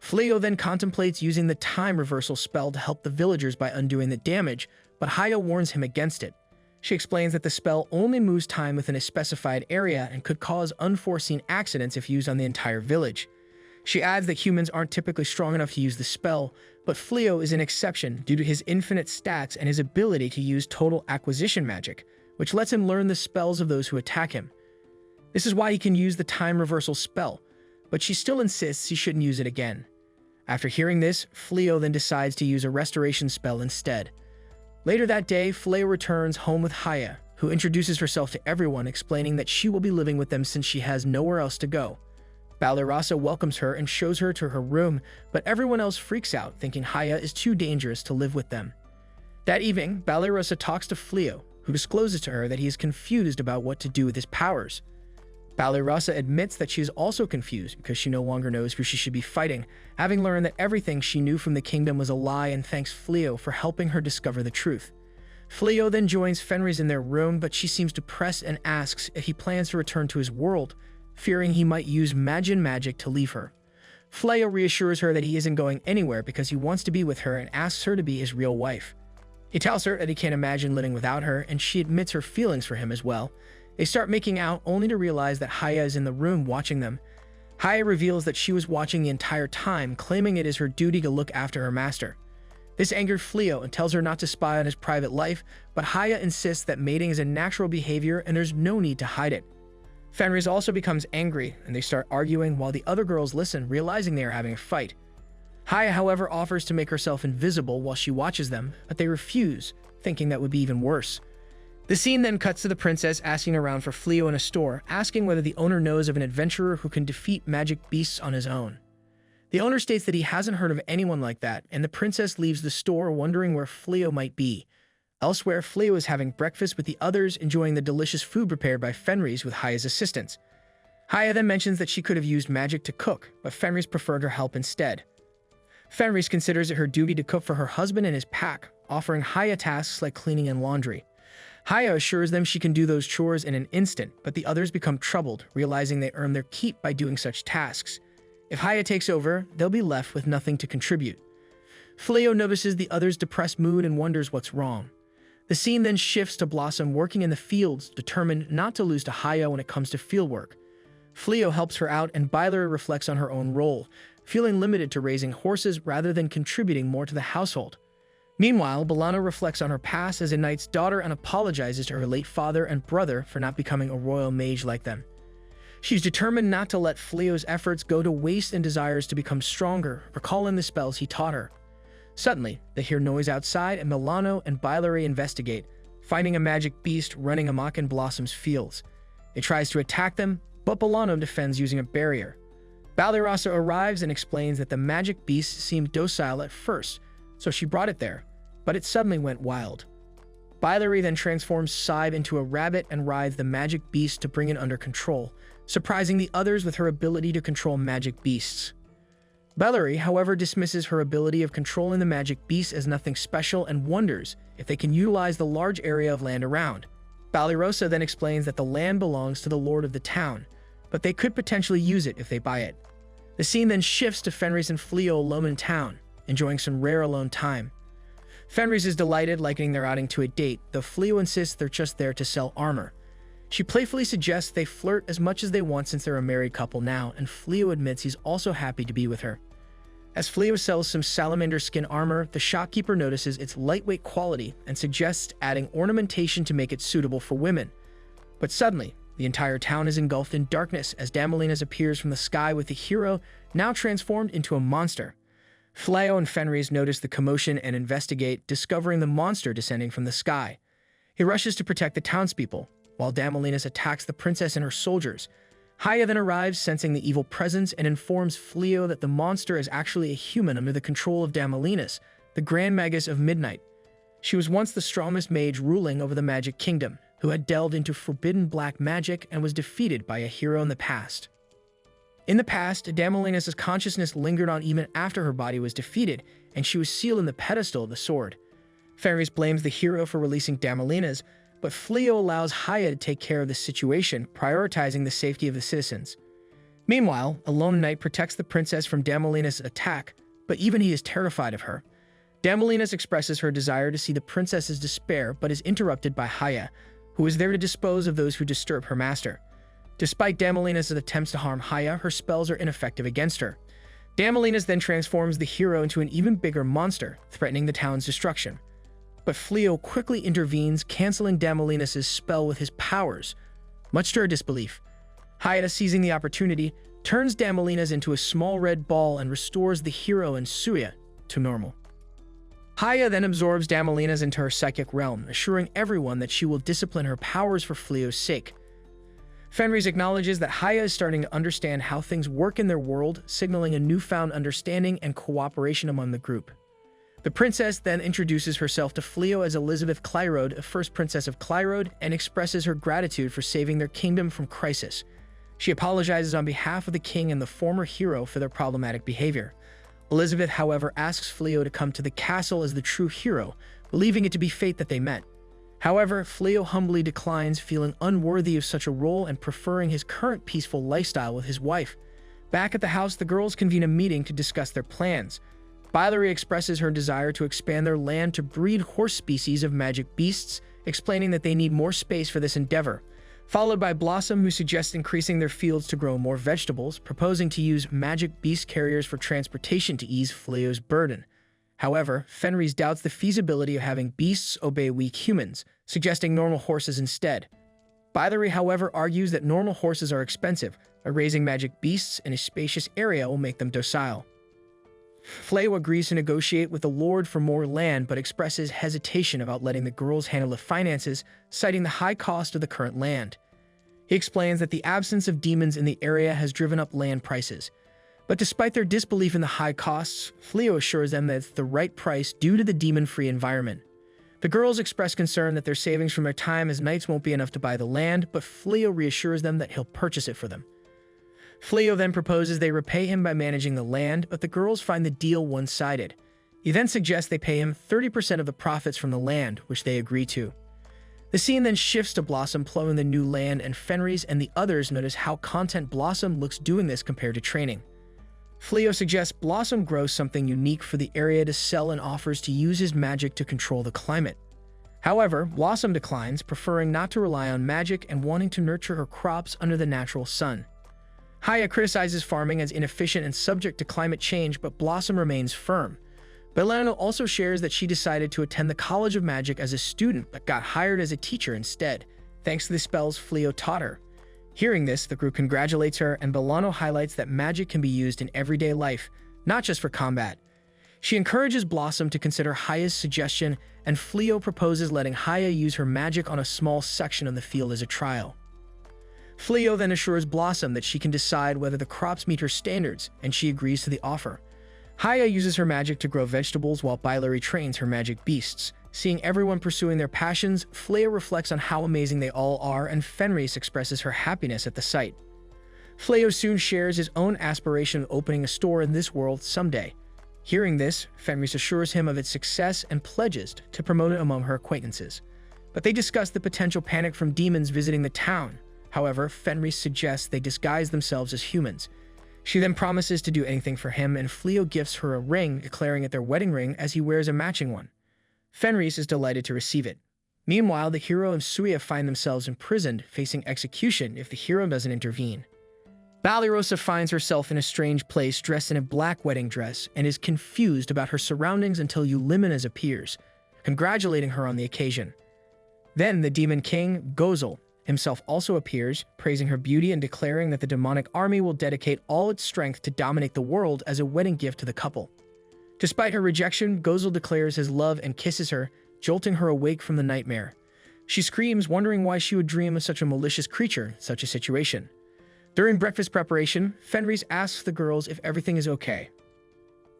Fleo then contemplates using the time reversal spell to help the villagers by undoing the damage, but Haya warns him against it. She explains that the spell only moves time within a specified area and could cause unforeseen accidents if used on the entire village. She adds that humans aren't typically strong enough to use the spell, but Fleo is an exception due to his infinite stats and his ability to use total acquisition magic, which lets him learn the spells of those who attack him. This is why he can use the time reversal spell, but she still insists he shouldn't use it again. After hearing this, Fleo then decides to use a restoration spell instead. Later that day, Fleo returns home with Haya, who introduces herself to everyone, explaining that she will be living with them since she has nowhere else to go. Balinese welcomes her and shows her to her room, but everyone else freaks out, thinking Haya is too dangerous to live with them. That evening, Balinese talks to Fleo, who discloses to her that he is confused about what to do with his powers. Balinese admits that she is also confused because she no longer knows who she should be fighting, having learned that everything she knew from the kingdom was a lie, and thanks Fleo for helping her discover the truth. Fleo then joins Fenris in their room, but she seems depressed and asks if he plans to return to his world, fearing he might use magic to leave her. Fleo reassures her that he isn't going anywhere because he wants to be with her and asks her to be his real wife. He tells her that he can't imagine living without her, and she admits her feelings for him as well. They start making out only to realize that Haya is in the room watching them. Haya reveals that she was watching the entire time, claiming it is her duty to look after her master. This angered Fleo and tells her not to spy on his private life, but Haya insists that mating is a natural behavior and there's no need to hide it. Fenris also becomes angry, and they start arguing while the other girls listen, realizing they are having a fight. Haya, however, offers to make herself invisible while she watches them, but they refuse, thinking that would be even worse. The scene then cuts to the princess asking around for Fleo in a store, asking whether the owner knows of an adventurer who can defeat magic beasts on his own. The owner states that he hasn't heard of anyone like that, and the princess leaves the store wondering where Fleo might be. Elsewhere, Fleo is having breakfast with the others, enjoying the delicious food prepared by Fenris with Haya's assistance. Haya then mentions that she could have used magic to cook, but Fenris preferred her help instead. Fenris considers it her duty to cook for her husband and his pack, offering Haya tasks like cleaning and laundry. Haya assures them she can do those chores in an instant, but the others become troubled, realizing they earn their keep by doing such tasks. If Haya takes over, they'll be left with nothing to contribute. Fleo notices the others' depressed mood and wonders what's wrong. The scene then shifts to Blossom working in the fields, determined not to lose to Haya when it comes to fieldwork. Fleo helps her out, and Bailey reflects on her own role, feeling limited to raising horses rather than contributing more to the household. Meanwhile, Balana reflects on her past as a knight's daughter and apologizes to her late father and brother for not becoming a royal mage like them. She's determined not to let Fleo's efforts go to waste and desires to become stronger, recalling the spells he taught her. Suddenly, they hear noise outside, and Milano and Bailey investigate, finding a magic beast running amok in Blossom's fields. It tries to attack them, but Milano defends using a barrier. Balinese arrives and explains that the magic beast seemed docile at first, so she brought it there, but it suddenly went wild. Bailey then transforms Saib into a rabbit and rides the magic beast to bring it under control, surprising the others with her ability to control magic beasts. Bailey, however, dismisses her ability of controlling the magic beast as nothing special and wonders if they can utilize the large area of land around. Balirosa then explains that the land belongs to the lord of the town, but they could potentially use it if they buy it. The scene then shifts to Fenris and Fleo alone in town, enjoying some rare alone time. Fenris is delighted, likening their outing to a date, though Fleo insists they're just there to sell armor. She playfully suggests they flirt as much as they want since they're a married couple now, and Fleo admits he's also happy to be with her. As Fleo sells some salamander skin armor, the shopkeeper notices its lightweight quality and suggests adding ornamentation to make it suitable for women. But suddenly, the entire town is engulfed in darkness as Damalinas appears from the sky with the hero now transformed into a monster. Fleo and Fenris notice the commotion and investigate, discovering the monster descending from the sky. He rushes to protect the townspeople, while Damalinas attacks the princess and her soldiers. Haya then arrives, sensing the evil presence, and informs Fleo that the monster is actually a human under the control of Damalinas, the Grand Magus of Midnight. She was once the strongest mage ruling over the Magic Kingdom, who had delved into forbidden black magic and was defeated by a hero in the past. In the past, Damalinas' consciousness lingered on even after her body was defeated, and she was sealed in the pedestal of the sword. Fenris blames the hero for releasing Damalinas, but Fleo allows Haya to take care of the situation, prioritizing the safety of the citizens. Meanwhile, a lone knight protects the princess from Damalinas' attack, but even he is terrified of her. Damalinas expresses her desire to see the princess's despair, but is interrupted by Haya, who is there to dispose of those who disturb her master. Despite Damalinas' attempts to harm Haya, her spells are ineffective against her. Damalinas then transforms the hero into an even bigger monster, threatening the town's destruction. but Fleo quickly intervenes, canceling Damelinus' spell with his powers. Much to her disbelief, Hyde, seizing the opportunity, turns Damelinus into a small red ball and restores the hero and Suya to normal. Haya then absorbs Damelinus into her psychic realm, assuring everyone that she will discipline her powers for Fleo's sake. Fenris acknowledges that Haya is starting to understand how things work in their world, signaling a newfound understanding and cooperation among the group. The princess then introduces herself to Fleo as Elizabeth Clyrode, a first princess of Clyrode, and expresses her gratitude for saving their kingdom from crisis. She apologizes on behalf of the king and the former hero for their problematic behavior. Elizabeth, however, asks Fleo to come to the castle as the true hero, believing it to be fate that they met. However, Fleo humbly declines, feeling unworthy of such a role and preferring his current peaceful lifestyle with his wife. Back at the house, the girls convene a meeting to discuss their plans. Bailey expresses her desire to expand their land to breed horse species of magic beasts, explaining that they need more space for this endeavor, followed by Blossom, who suggests increasing their fields to grow more vegetables, proposing to use magic beast carriers for transportation to ease Fleo's burden. However, Fenris doubts the feasibility of having beasts obey weak humans, suggesting normal horses instead. Bailey, however, argues that normal horses are expensive, but raising magic beasts in a spacious area will make them docile. Fleo agrees to negotiate with the Lord for more land, but expresses hesitation about letting the girls handle the finances, citing the high cost of the current land. He explains that the absence of demons in the area has driven up land prices. But despite their disbelief in the high costs, Fleo assures them that it's the right price due to the demon-free environment. The girls express concern that their savings from their time as knights won't be enough to buy the land, but Fleo reassures them that he'll purchase it for them. Fleo then proposes they repay him by managing the land, but the girls find the deal one-sided. He then suggests they pay him 30% of the profits from the land, which they agree to. The scene then shifts to Blossom plowing the new land, and Fenris and the others notice how content Blossom looks doing this compared to training. Fleo suggests Blossom grows something unique for the area to sell and offers to use his magic to control the climate. However, Blossom declines, preferring not to rely on magic and wanting to nurture her crops under the natural sun. Haya criticizes farming as inefficient and subject to climate change, but Blossom remains firm. Belano also shares that she decided to attend the College of Magic as a student, but got hired as a teacher instead, thanks to the spells Fleo taught her. Hearing this, the group congratulates her, and Belano highlights that magic can be used in everyday life, not just for combat. She encourages Blossom to consider Haya's suggestion, and Fleo proposes letting Haya use her magic on a small section of the field as a trial. Fleo then assures Blossom that she can decide whether the crops meet her standards, and she agrees to the offer. Haya uses her magic to grow vegetables while Bailey trains her magic beasts. Seeing everyone pursuing their passions, Fleo reflects on how amazing they all are, and Fenris expresses her happiness at the sight. Fleo soon shares his own aspiration of opening a store in this world someday. Hearing this, Fenris assures him of its success and pledges to promote it among her acquaintances. But they discuss the potential panic from demons visiting the town. However, Fenris suggests they disguise themselves as humans. She then promises to do anything for him, and Fleo gifts her a ring, declaring it their wedding ring as he wears a matching one. Fenris is delighted to receive it. Meanwhile, the hero and Suya find themselves imprisoned, facing execution if the hero doesn't intervene. Balirosa finds herself in a strange place dressed in a black wedding dress and is confused about her surroundings until Eulimenes appears, congratulating her on the occasion. Then the demon king, Gozel, himself also appears, praising her beauty and declaring that the demonic army will dedicate all its strength to dominate the world as a wedding gift to the couple. Despite her rejection, Gozel declares his love and kisses her, jolting her awake from the nightmare. She screams, wondering why she would dream of such a malicious creature in such a situation. During breakfast preparation, Fenris asks the girls if everything is okay.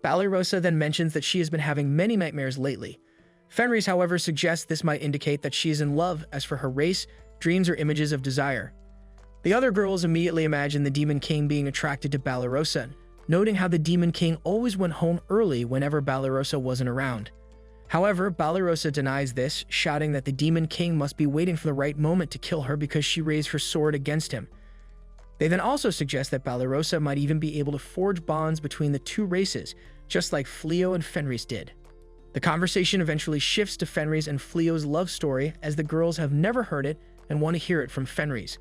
Balirosa then mentions that she has been having many nightmares lately. Fenris, however, suggests this might indicate that she is in love. As for her race, dreams are images of desire. The other girls immediately imagine the Demon King being attracted to Balirosa, noting how the Demon King always went home early whenever Balirosa wasn't around. However, Balirosa denies this, shouting that the Demon King must be waiting for the right moment to kill her because she raised her sword against him. They then also suggest that Balirosa might even be able to forge bonds between the two races, just like Fleo and Fenris did. The conversation eventually shifts to Fenris and Fleo's love story, as the girls have never heard it and want to hear it from Fenris.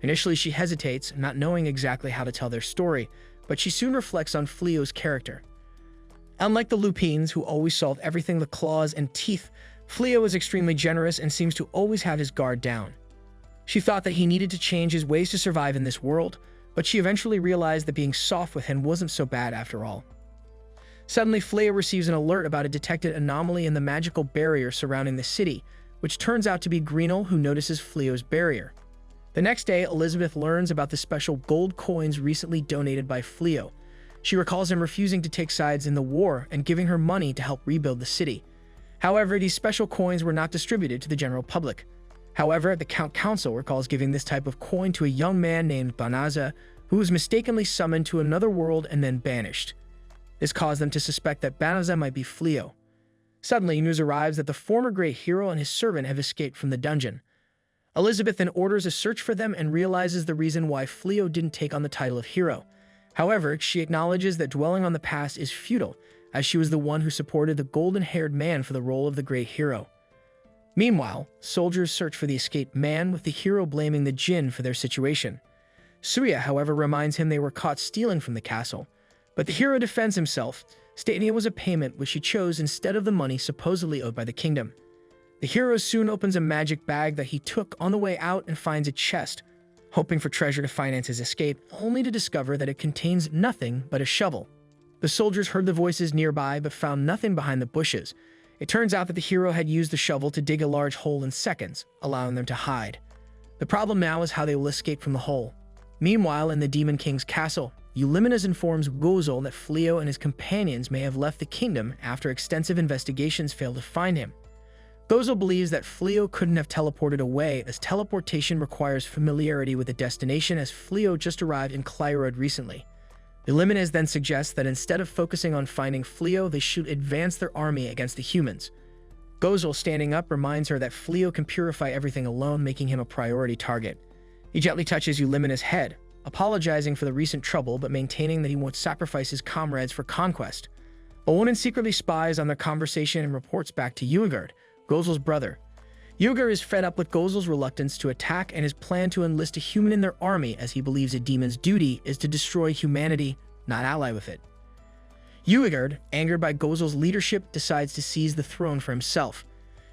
Initially, she hesitates, not knowing exactly how to tell their story, but she soon reflects on Fleo's character. Unlike the Lupines, who always solve everything with claws and teeth, Fleo is extremely generous and seems to always have his guard down. She thought that he needed to change his ways to survive in this world, but she eventually realized that being soft with him wasn't so bad after all. Suddenly, Fleo receives an alert about a detected anomaly in the magical barrier surrounding the city, which turns out to be Greenel, who notices Fleo's barrier. The next day, Elizabeth learns about the special gold coins recently donated by Fleo. She recalls him refusing to take sides in the war and giving her money to help rebuild the city. However, these special coins were not distributed to the general public. However, the Council recalls giving this type of coin to a young man named Banished, who was mistakenly summoned to another world and then banished. This caused them to suspect that Banished might be Fleo. Suddenly, news arrives that the former great hero and his servant have escaped from the dungeon. Elizabeth then orders a search for them and realizes the reason why Fleo didn't take on the title of hero. However, she acknowledges that dwelling on the past is futile, as she was the one who supported the golden-haired man for the role of the great hero. Meanwhile, soldiers search for the escaped man, with the hero blaming the djinn for their situation. Suya, however, reminds him they were caught stealing from the castle, but the hero defends himself, stating it was a payment which he chose instead of the money supposedly owed by the kingdom. The hero soon opens a magic bag that he took on the way out and finds a chest, hoping for treasure to finance his escape, only to discover that it contains nothing but a shovel. The soldiers heard the voices nearby but found nothing behind the bushes. It turns out that the hero had used the shovel to dig a large hole in seconds, allowing them to hide. The problem now is how they will escape from the hole. Meanwhile, in the Demon King's castle, Euliminus informs Gozel that Fleo and his companions may have left the kingdom after extensive investigations failed to find him. Gozel believes that Fleo couldn't have teleported away, as teleportation requires familiarity with the destination, as Fleo just arrived in Clyrod recently. Euliminus then suggests that instead of focusing on finding Fleo, they should advance their army against the humans. Gozel, standing up, reminds her that Fleo can purify everything alone, making him a priority target. He gently touches Euliminus' head, apologizing for the recent trouble but maintaining that he won't sacrifice his comrades for conquest. Owen secretly spies on their conversation and reports back to Uigard, Gozel's brother. Uigard is fed up with Gozel's reluctance to attack and his plan to enlist a human in their army, as he believes a demon's duty is to destroy humanity, not ally with it. Uigard, angered by Gozel's leadership, decides to seize the throne for himself.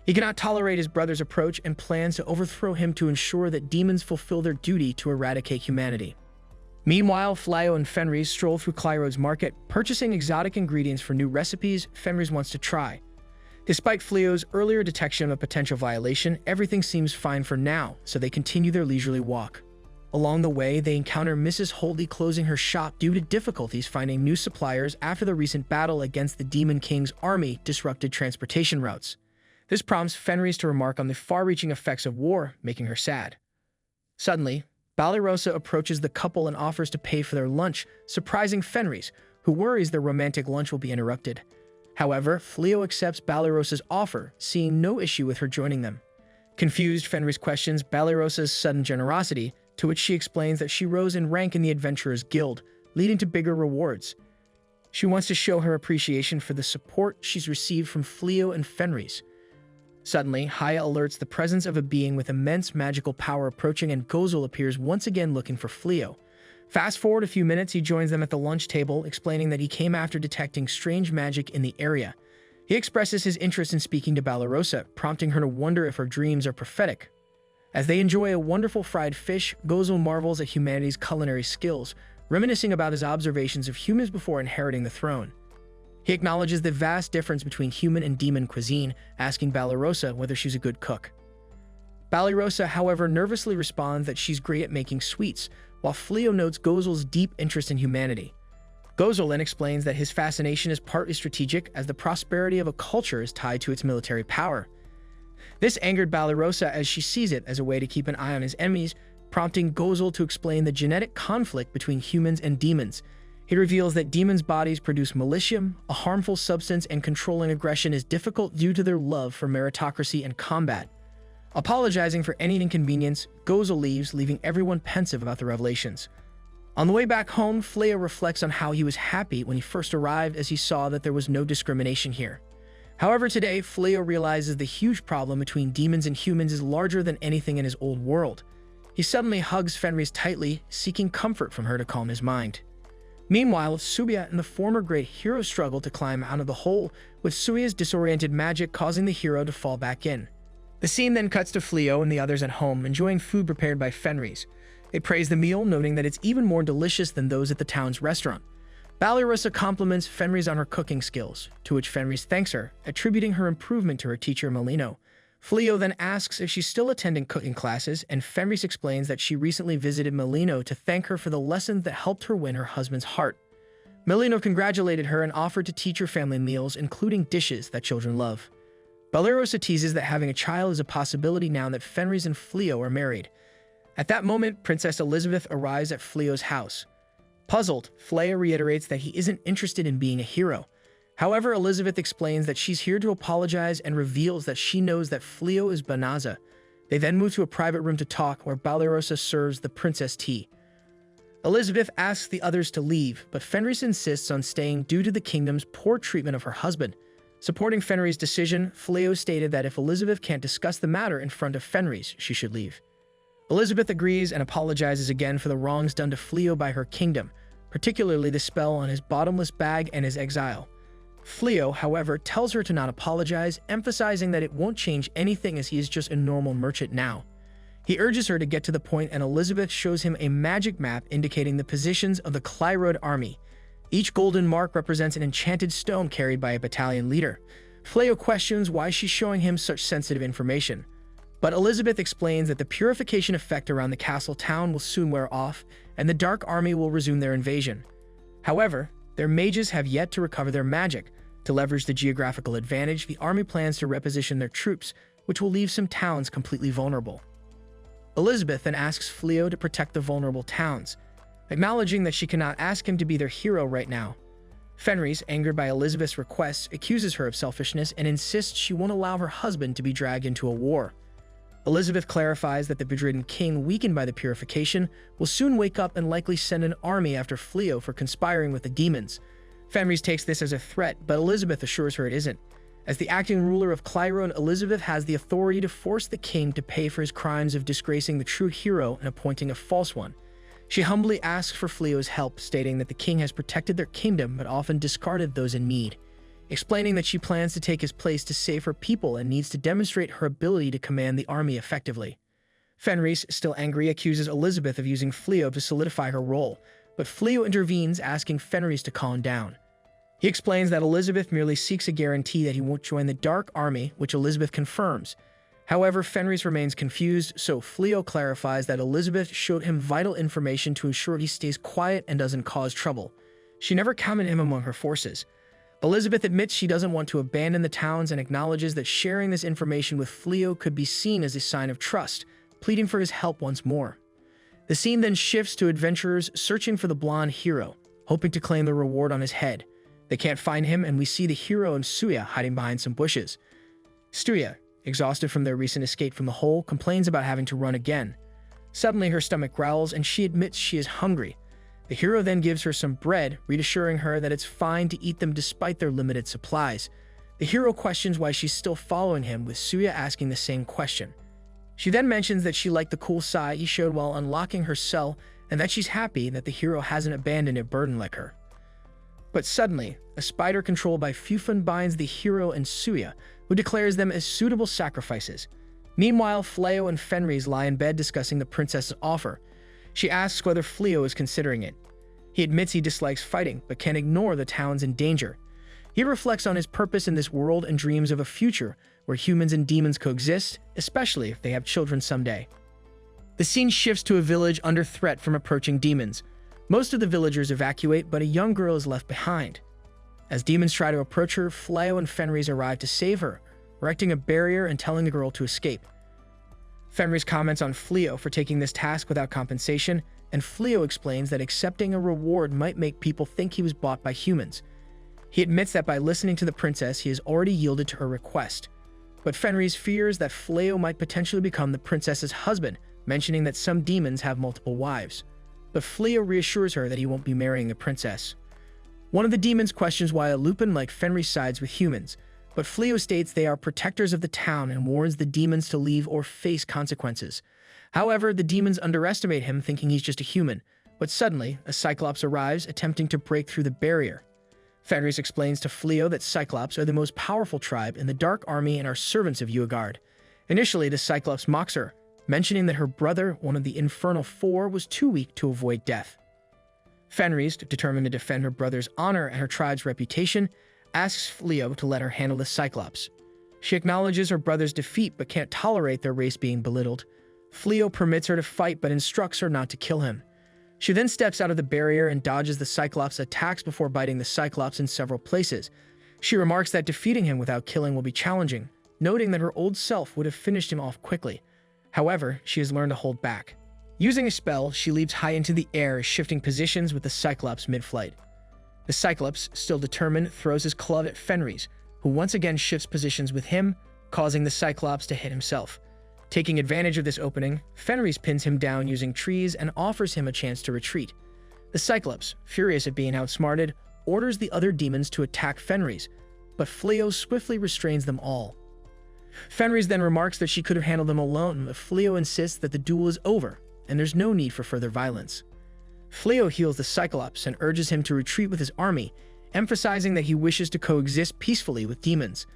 He cannot tolerate his brother's approach and plans to overthrow him to ensure that demons fulfill their duty to eradicate humanity. Meanwhile, Fleo and Fenris stroll through Clyrod's market, purchasing exotic ingredients for new recipes Fenris wants to try. Despite Fleo's earlier detection of a potential violation, everything seems fine for now, so they continue their leisurely walk. Along the way, they encounter Mrs. Holdy closing her shop due to difficulties finding new suppliers after the recent battle against the Demon King's army disrupted transportation routes. This prompts Fenris to remark on the far-reaching effects of war, making her sad. Suddenly, Balirosa approaches the couple and offers to pay for their lunch, surprising Fenris, who worries their romantic lunch will be interrupted. However, Fleo accepts Balirosa's offer, seeing no issue with her joining them. Confused, Fenris questions Balirosa's sudden generosity, to which she explains that she rose in rank in the Adventurers Guild, leading to bigger rewards. She wants to show her appreciation for the support she's received from Fleo and Fenris. Suddenly, Haya alerts the presence of a being with immense magical power approaching, and Gozel appears once again looking for Fleo. Fast forward a few minutes, he joins them at the lunch table, explaining that he came after detecting strange magic in the area. He expresses his interest in speaking to Balirosa, prompting her to wonder if her dreams are prophetic. As they enjoy a wonderful fried fish, Gozel marvels at humanity's culinary skills, reminiscing about his observations of humans before inheriting the throne. He acknowledges the vast difference between human and demon cuisine, asking Balirosa whether she's a good cook. Balirosa, however, nervously responds that she's great at making sweets, while Fleo notes Gozel's deep interest in humanity. Gozel then explains that his fascination is partly strategic, as the prosperity of a culture is tied to its military power. This angered Balirosa, as she sees it as a way to keep an eye on his enemies, prompting Gozel to explain the genetic conflict between humans and demons. He reveals that demons' bodies produce militium, a harmful substance, and controlling aggression is difficult due to their love for meritocracy and combat. Apologizing for any inconvenience, Gozel leaves, leaving everyone pensive about the revelations. On the way back home, Fleo reflects on how he was happy when he first arrived, as he saw that there was no discrimination here. However, today, Fleo realizes the huge problem between demons and humans is larger than anything in his old world. He suddenly hugs Fenris tightly, seeking comfort from her to calm his mind. Meanwhile, Suya and the former great hero struggle to climb out of the hole, with Suya's disoriented magic causing the hero to fall back in. The scene then cuts to Fleo and the others at home, enjoying food prepared by Fenris. They praise the meal, noting that it's even more delicious than those at the town's restaurant. Banished compliments Fenris on her cooking skills, to which Fenris thanks her, attributing her improvement to her teacher Melino. Fleo then asks if she's still attending cooking classes, and Fenris explains that she recently visited Melino to thank her for the lessons that helped her win her husband's heart. Melino congratulated her and offered to teach her family meals, including dishes that children love. Banished teases that having a child is a possibility now that Fenris and Fleo are married. At that moment, Princess Elizabeth arrives at Fleo's house. Puzzled, Fleo reiterates that he isn't interested in being a hero. However, Elizabeth explains that she's here to apologize and reveals that she knows that Fleo is Banaza. They then move to a private room to talk, where Banished serves the princess tea. Elizabeth asks the others to leave, but Fenris insists on staying due to the kingdom's poor treatment of her husband. Supporting Fenris' decision, Fleo stated that if Elizabeth can't discuss the matter in front of Fenris, she should leave. Elizabeth agrees and apologizes again for the wrongs done to Fleo by her kingdom, particularly the spell on his bottomless bag and his exile. Fleo, however, tells her to not apologize, emphasizing that it won't change anything as he is just a normal merchant now. He urges her to get to the point, and Elizabeth shows him a magic map indicating the positions of the Clyrod army. Each golden mark represents an enchanted stone carried by a battalion leader. Fleo questions why she's showing him such sensitive information, but Elizabeth explains that the purification effect around the castle town will soon wear off, and the Dark Army will resume their invasion. However, their mages have yet to recover their magic. To leverage the geographical advantage, the army plans to reposition their troops, which will leave some towns completely vulnerable. Elizabeth then asks Fleo to protect the vulnerable towns, acknowledging that she cannot ask him to be their hero right now. Fenris, angered by Elizabeth's requests, accuses her of selfishness and insists she won't allow her husband to be dragged into a war. Elizabeth clarifies that the bedridden king, weakened by the purification, will soon wake up and likely send an army after Fleo for conspiring with the demons. Fenris takes this as a threat, but Elizabeth assures her it isn't. As the acting ruler of Clyrod, Elizabeth has the authority to force the king to pay for his crimes of disgracing the true hero and appointing a false one. She humbly asks for Fleo's help, stating that the king has protected their kingdom but often discarded those in need, explaining that she plans to take his place to save her people and needs to demonstrate her ability to command the army effectively. Fenris, still angry, accuses Elizabeth of using Fleo to solidify her role, but Fleo intervenes, asking Fenris to calm down. He explains that Elizabeth merely seeks a guarantee that he won't join the Dark Army, which Elizabeth confirms. However, Fenris remains confused, so Fleo clarifies that Elizabeth showed him vital information to ensure he stays quiet and doesn't cause trouble. She never counted him among her forces. Elizabeth admits she doesn't want to abandon the towns and acknowledges that sharing this information with Fleo could be seen as a sign of trust, pleading for his help once more. The scene then shifts to adventurers searching for the blonde hero, hoping to claim the reward on his head. They can't find him, and we see the hero and Suya hiding behind some bushes. Suya, exhausted from their recent escape from the hole, complains about having to run again. Suddenly, her stomach growls, and she admits she is hungry. The hero then gives her some bread, reassuring her that it's fine to eat them despite their limited supplies. The hero questions why she's still following him, with Suya asking the same question. She then mentions that she liked the cool sigh he showed while unlocking her cell, and that she's happy that the hero hasn't abandoned a burden like her. But suddenly, a spider controlled by Fufun binds the hero and Suya, who declares them as suitable sacrifices. Meanwhile, Fleo and Fenris lie in bed discussing the princess's offer. She asks whether Fleo is considering it. He admits he dislikes fighting, but can't ignore the towns in danger. He reflects on his purpose in this world and dreams of a future where humans and demons coexist, especially if they have children someday. The scene shifts to a village under threat from approaching demons. Most of the villagers evacuate, but a young girl is left behind. As demons try to approach her, Fleo and Fenris arrive to save her, erecting a barrier and telling the girl to escape. Fenris comments on Fleo for taking this task without compensation, and Fleo explains that accepting a reward might make people think he was bought by humans. He admits that by listening to the princess, he has already yielded to her request. But Fenris fears that Fleo might potentially become the princess's husband, mentioning that some demons have multiple wives. But Fleo reassures her that he won't be marrying the princess. One of the demons questions why a Lupin like Fenris sides with humans, but Fleo states they are protectors of the town and warns the demons to leave or face consequences. However, the demons underestimate him, thinking he's just a human, But suddenly, a Cyclops arrives, attempting to break through the barrier. Fenris explains to Fleo that Cyclops are the most powerful tribe in the Dark Army and are servants of Uagard. Initially, the Cyclops mocks her, mentioning that her brother, one of the Infernal Four, was too weak to avoid death. Fenris, determined to defend her brother's honor and her tribe's reputation, asks Fleo to let her handle the Cyclops. She acknowledges her brother's defeat but can't tolerate their race being belittled. Fleo permits her to fight but instructs her not to kill him. She then steps out of the barrier and dodges the Cyclops' attacks before biting the Cyclops in several places. She remarks that defeating him without killing will be challenging, noting that her old self would have finished him off quickly. However, she has learned to hold back. Using a spell, she leaps high into the air, shifting positions with the Cyclops mid-flight. The Cyclops, still determined, throws his club at Fenris, who once again shifts positions with him, causing the Cyclops to hit himself. Taking advantage of this opening, Fenris pins him down using trees and offers him a chance to retreat. The Cyclops, furious at being outsmarted, orders the other demons to attack Fenris, but Fleo swiftly restrains them all. Fenris then remarks that she could have handled them alone, but Fleo insists that the duel is over, and there's no need for further violence. Fleo heals the Cyclops and urges him to retreat with his army, emphasizing that he wishes to coexist peacefully with demons.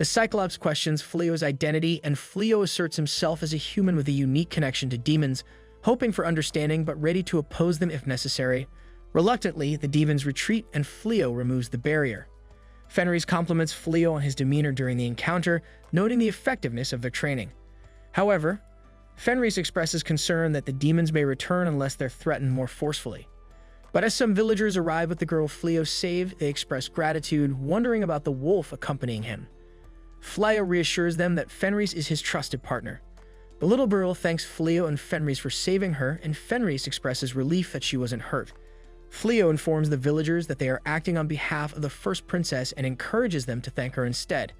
The Cyclops questions Fleo's identity, and Fleo asserts himself as a human with a unique connection to demons, hoping for understanding but ready to oppose them if necessary. Reluctantly, the demons retreat and Fleo removes the barrier. Fenris compliments Fleo on his demeanor during the encounter, noting the effectiveness of their training. However, Fenris expresses concern that the demons may return unless they're threatened more forcefully. But as some villagers arrive with the girl Fleo saved, they express gratitude, wondering about the wolf accompanying him. Fleo reassures them that Fenris is his trusted partner. The little girl thanks Fleo and Fenris for saving her, and Fenris expresses relief that she wasn't hurt. Fleo informs the villagers that they are acting on behalf of the first princess and encourages them to thank her instead.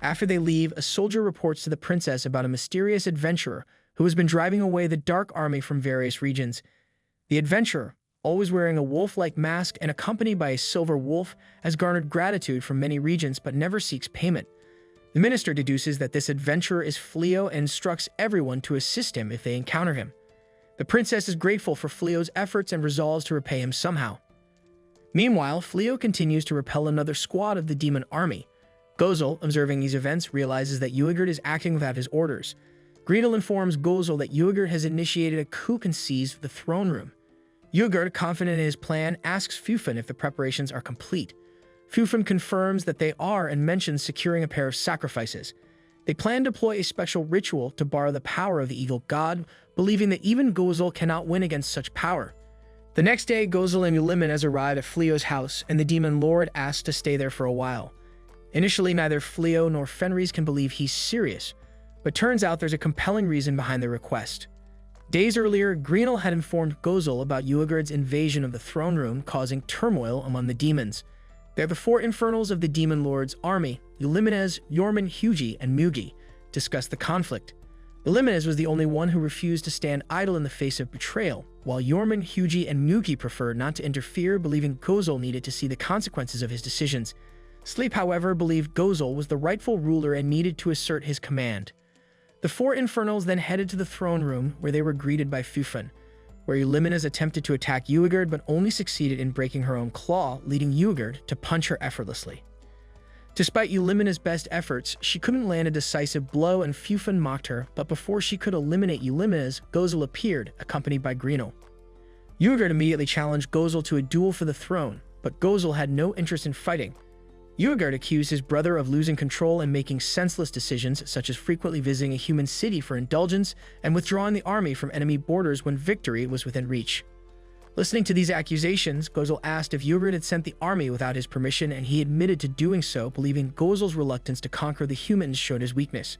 After they leave, a soldier reports to the princess about a mysterious adventurer who has been driving away the Dark Army from various regions. The adventurer, always wearing a wolf-like mask and accompanied by a silver wolf, has garnered gratitude from many regions but never seeks payment. The minister deduces that this adventurer is Fleo and instructs everyone to assist him if they encounter him. The princess is grateful for Fleo's efforts and resolves to repay him somehow. Meanwhile, Fleo continues to repel another squad of the demon army. Gozel, observing these events, realizes that Uagard is acting without his orders. Greedle informs Gozel that Uagard has initiated a coup and seized the throne room. Uagard, confident in his plan, asks Fufun if the preparations are complete. Fufun confirms that they are and mentions securing a pair of sacrifices. They plan to deploy a special ritual to borrow the power of the evil god, believing that even Gozel cannot win against such power. The next day, Gozel and Eulimenes arrive at Fleo's house, and the demon lord asks to stay there for a while. Initially, neither Fleo nor Fenris can believe he's serious, but turns out there's a compelling reason behind the request. Days earlier, Greenel had informed Gozel about Uagard's invasion of the throne room, causing turmoil among the demons. They're the four infernals of the demon lord's army. Eulimenes, Yorman, Hugi, and Mugi discuss the conflict. Eulimenes was the only one who refused to stand idle in the face of betrayal, while Yorman, Hugi, and Mugi preferred not to interfere, believing Gozel needed to see the consequences of his decisions. Sleep, however, believed Gozel was the rightful ruler and needed to assert his command. The four infernals then headed to the throne room, where they were greeted by Fufun, where Eulimenes attempted to attack Uagard but only succeeded in breaking her own claw, leading Uagard to punch her effortlessly. Despite Eulimenes' best efforts, she couldn't land a decisive blow and Fufun mocked her, but before she could eliminate Eulimenes, Gozel appeared, accompanied by Greenel. Uagard immediately challenged Gozel to a duel for the throne, but Gozel had no interest in fighting. Uagard accused his brother of losing control and making senseless decisions, such as frequently visiting a human city for indulgence and withdrawing the army from enemy borders when victory was within reach. Listening to these accusations, Gozel asked if Uagard had sent the army without his permission, and he admitted to doing so, believing Gozel's reluctance to conquer the humans showed his weakness.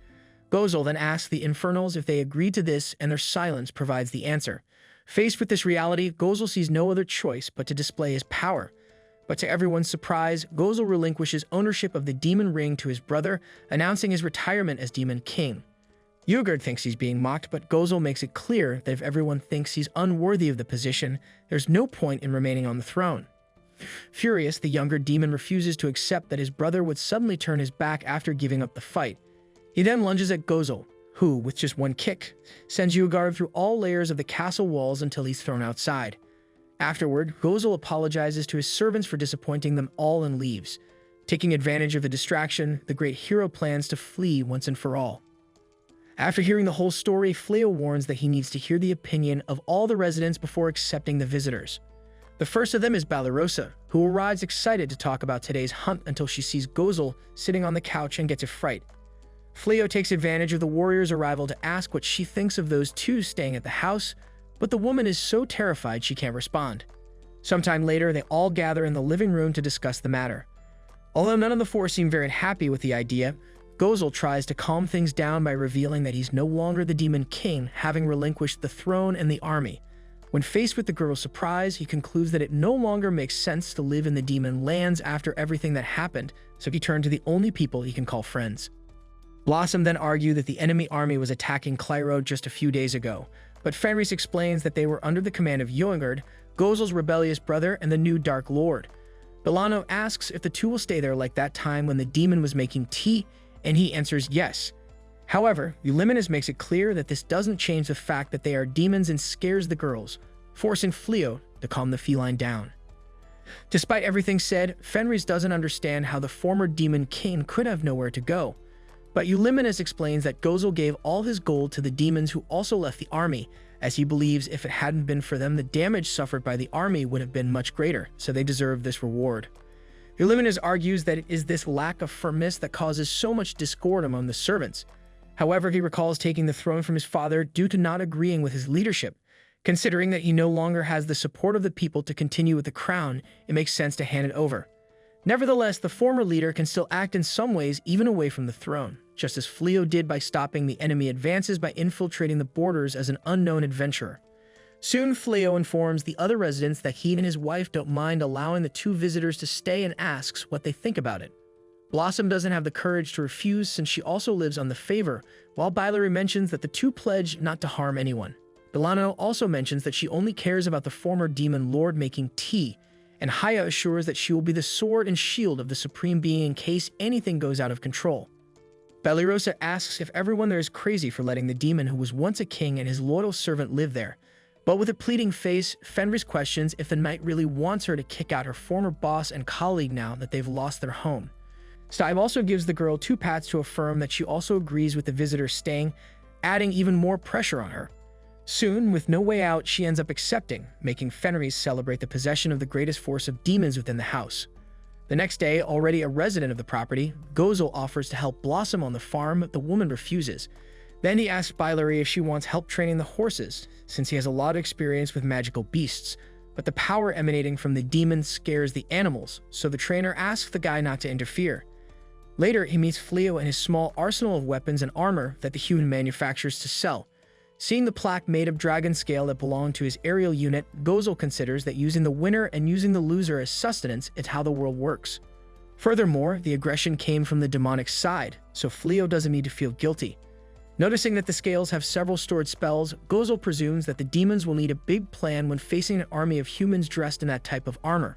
Gozel then asked the Infernals if they agreed to this, and their silence provides the answer. Faced with this reality, Gozel sees no other choice but to display his power. But to everyone's surprise, Gozel relinquishes ownership of the demon ring to his brother, announcing his retirement as Demon King. Uagard thinks he's being mocked, but Gozel makes it clear that if everyone thinks he's unworthy of the position, there's no point in remaining on the throne. Furious, the younger demon refuses to accept that his brother would suddenly turn his back after giving up the fight. He then lunges at Gozel, who, with just one kick, sends Uagard through all layers of the castle walls until he's thrown outside. Afterward, Gozel apologizes to his servants for disappointing them all and leaves. Taking advantage of the distraction, the great hero plans to flee once and for all. After hearing the whole story, Fleo warns that he needs to hear the opinion of all the residents before accepting the visitors. The first of them is Banished, who arrives excited to talk about today's hunt until she sees Gozel sitting on the couch and gets a fright. Fleo takes advantage of the warrior's arrival to ask what she thinks of those two staying at the house, but the woman is so terrified she can't respond. Sometime later, they all gather in the living room to discuss the matter. Although none of the four seem very happy with the idea, Gozel tries to calm things down by revealing that he's no longer the demon king, having relinquished the throne and the army. When faced with the girl's surprise, he concludes that it no longer makes sense to live in the demon lands after everything that happened, so he turned to the only people he can call friends. Blossom then argued that the enemy army was attacking Clyro just a few days ago, but Fenris explains that they were under the command of Yoingard, Gozel's rebellious brother and the new Dark Lord. Bilano asks if the two will stay there like that time when the demon was making tea, and he answers yes. However, Euliminus makes it clear that this doesn't change the fact that they are demons and scares the girls, forcing Fleo to calm the feline down. Despite everything said, Fenris doesn't understand how the former demon king could have nowhere to go. But Euliminus explains that Gozel gave all his gold to the demons who also left the army, as he believes if it hadn't been for them, the damage suffered by the army would have been much greater, so they deserve this reward. Euliminus argues that it is this lack of firmness that causes so much discord among the servants. However, he recalls taking the throne from his father due to not agreeing with his leadership. Considering that he no longer has the support of the people to continue with the crown, it makes sense to hand it over. Nevertheless, the former leader can still act in some ways even away from the throne, just as Fleo did by stopping the enemy advances by infiltrating the borders as an unknown adventurer. Soon, Fleo informs the other residents that he and his wife don't mind allowing the two visitors to stay and asks what they think about it. Blossom doesn't have the courage to refuse since she also lives on the favor, while Bilary mentions that the two pledge not to harm anyone. Bilano also mentions that she only cares about the former demon lord making tea, and Haya assures that she will be the sword and shield of the supreme being in case anything goes out of control. Belirosa asks if everyone there is crazy for letting the demon who was once a king and his loyal servant live there, but with a pleading face, Fenris questions if the knight really wants her to kick out her former boss and colleague now that they've lost their home. Stive also gives the girl 2 pats to affirm that she also agrees with the visitor staying, adding even more pressure on her. Soon, with no way out, she ends up accepting, making Fenris celebrate the possession of the greatest force of demons within the house. The next day, already a resident of the property, Gozel offers to help Blossom on the farm, but the woman refuses. Then he asks Bilary if she wants help training the horses, since he has a lot of experience with magical beasts, but the power emanating from the demon scares the animals, so the trainer asks the guy not to interfere. Later, he meets Fleo and his small arsenal of weapons and armor that the human manufactures to sell. Seeing the plaque made of dragon scale that belonged to his aerial unit, Gozel considers that using the winner and using the loser as sustenance is how the world works. Furthermore, the aggression came from the demonic side, so Fleo doesn't need to feel guilty. Noticing that the scales have several stored spells, Gozel presumes that the demons will need a big plan when facing an army of humans dressed in that type of armor.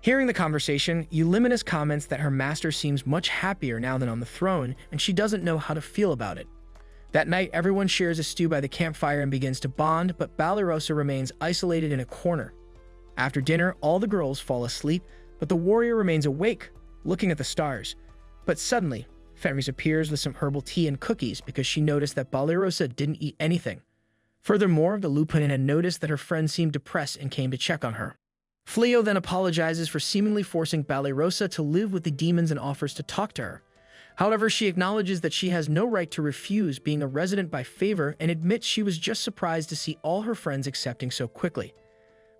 Hearing the conversation, Euliminus comments that her master seems much happier now than on the throne, and she doesn't know how to feel about it. That night, everyone shares a stew by the campfire and begins to bond, but Balirosa remains isolated in a corner. After dinner, all the girls fall asleep, but the warrior remains awake, looking at the stars. But suddenly, Fenris appears with some herbal tea and cookies because she noticed that Balirosa didn't eat anything. Furthermore, the Lupin had noticed that her friend seemed depressed and came to check on her. Fleo then apologizes for seemingly forcing Balirosa to live with the demons and offers to talk to her. However, she acknowledges that she has no right to refuse being a resident by favor and admits she was just surprised to see all her friends accepting so quickly.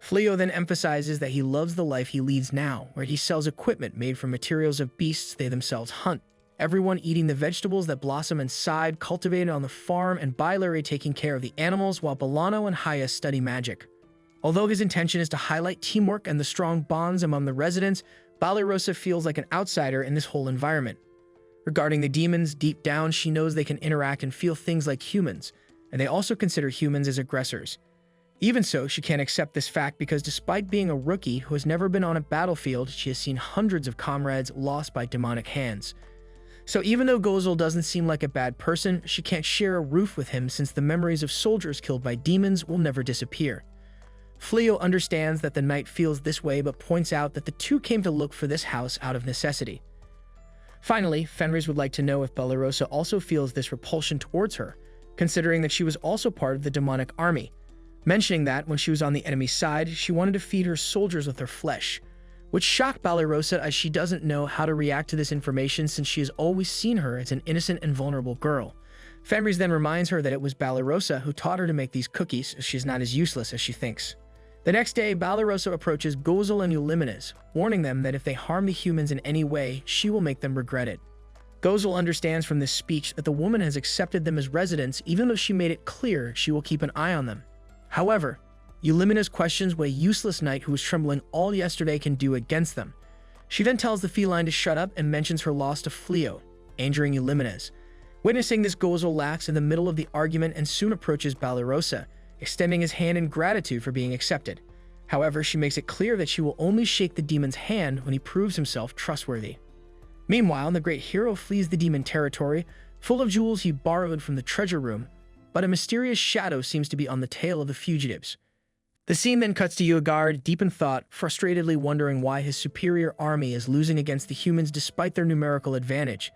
Fleo then emphasizes that he loves the life he leads now, where he sells equipment made from materials of beasts they themselves hunt, everyone eating the vegetables that blossom inside cultivated on the farm, and Bilary taking care of the animals while Bilano and Haya study magic. Although his intention is to highlight teamwork and the strong bonds among the residents, Balirosa feels like an outsider in this whole environment. Regarding the demons, deep down she knows they can interact and feel things like humans, and they also consider humans as aggressors. Even so, she can't accept this fact because despite being a rookie who has never been on a battlefield, she has seen hundreds of comrades lost by demonic hands. So even though Gozel doesn't seem like a bad person, she can't share a roof with him since the memories of soldiers killed by demons will never disappear. Fleo understands that the knight feels this way but points out that the two came to look for this house out of necessity. Finally, Fenris would like to know if Banished also feels this repulsion towards her, considering that she was also part of the demonic army, mentioning that when she was on the enemy side, she wanted to feed her soldiers with her flesh, which shocked Banished as she doesn't know how to react to this information since she has always seen her as an innocent and vulnerable girl. Fenris then reminds her that it was Banished who taught her to make these cookies, so she's not as useless as she thinks. The next day, Banished approaches Gozel and Uliminas, warning them that if they harm the humans in any way, she will make them regret it. Gozel understands from this speech that the woman has accepted them as residents even though she made it clear she will keep an eye on them. However, Uliminas questions what a useless knight who was trembling all yesterday can do against them. She then tells the feline to shut up and mentions her loss to Fleo, angering Uliminas. Witnessing this, Gozel laughs in the middle of the argument and soon approaches Banished, extending his hand in gratitude for being accepted. However, she makes it clear that she will only shake the demon's hand when he proves himself trustworthy. Meanwhile, the great hero flees the demon territory, full of jewels he borrowed from the treasure room, but a mysterious shadow seems to be on the tail of the fugitives. The scene then cuts to Uegard, deep in thought, frustratedly wondering why his superior army is losing against the humans despite their numerical advantage.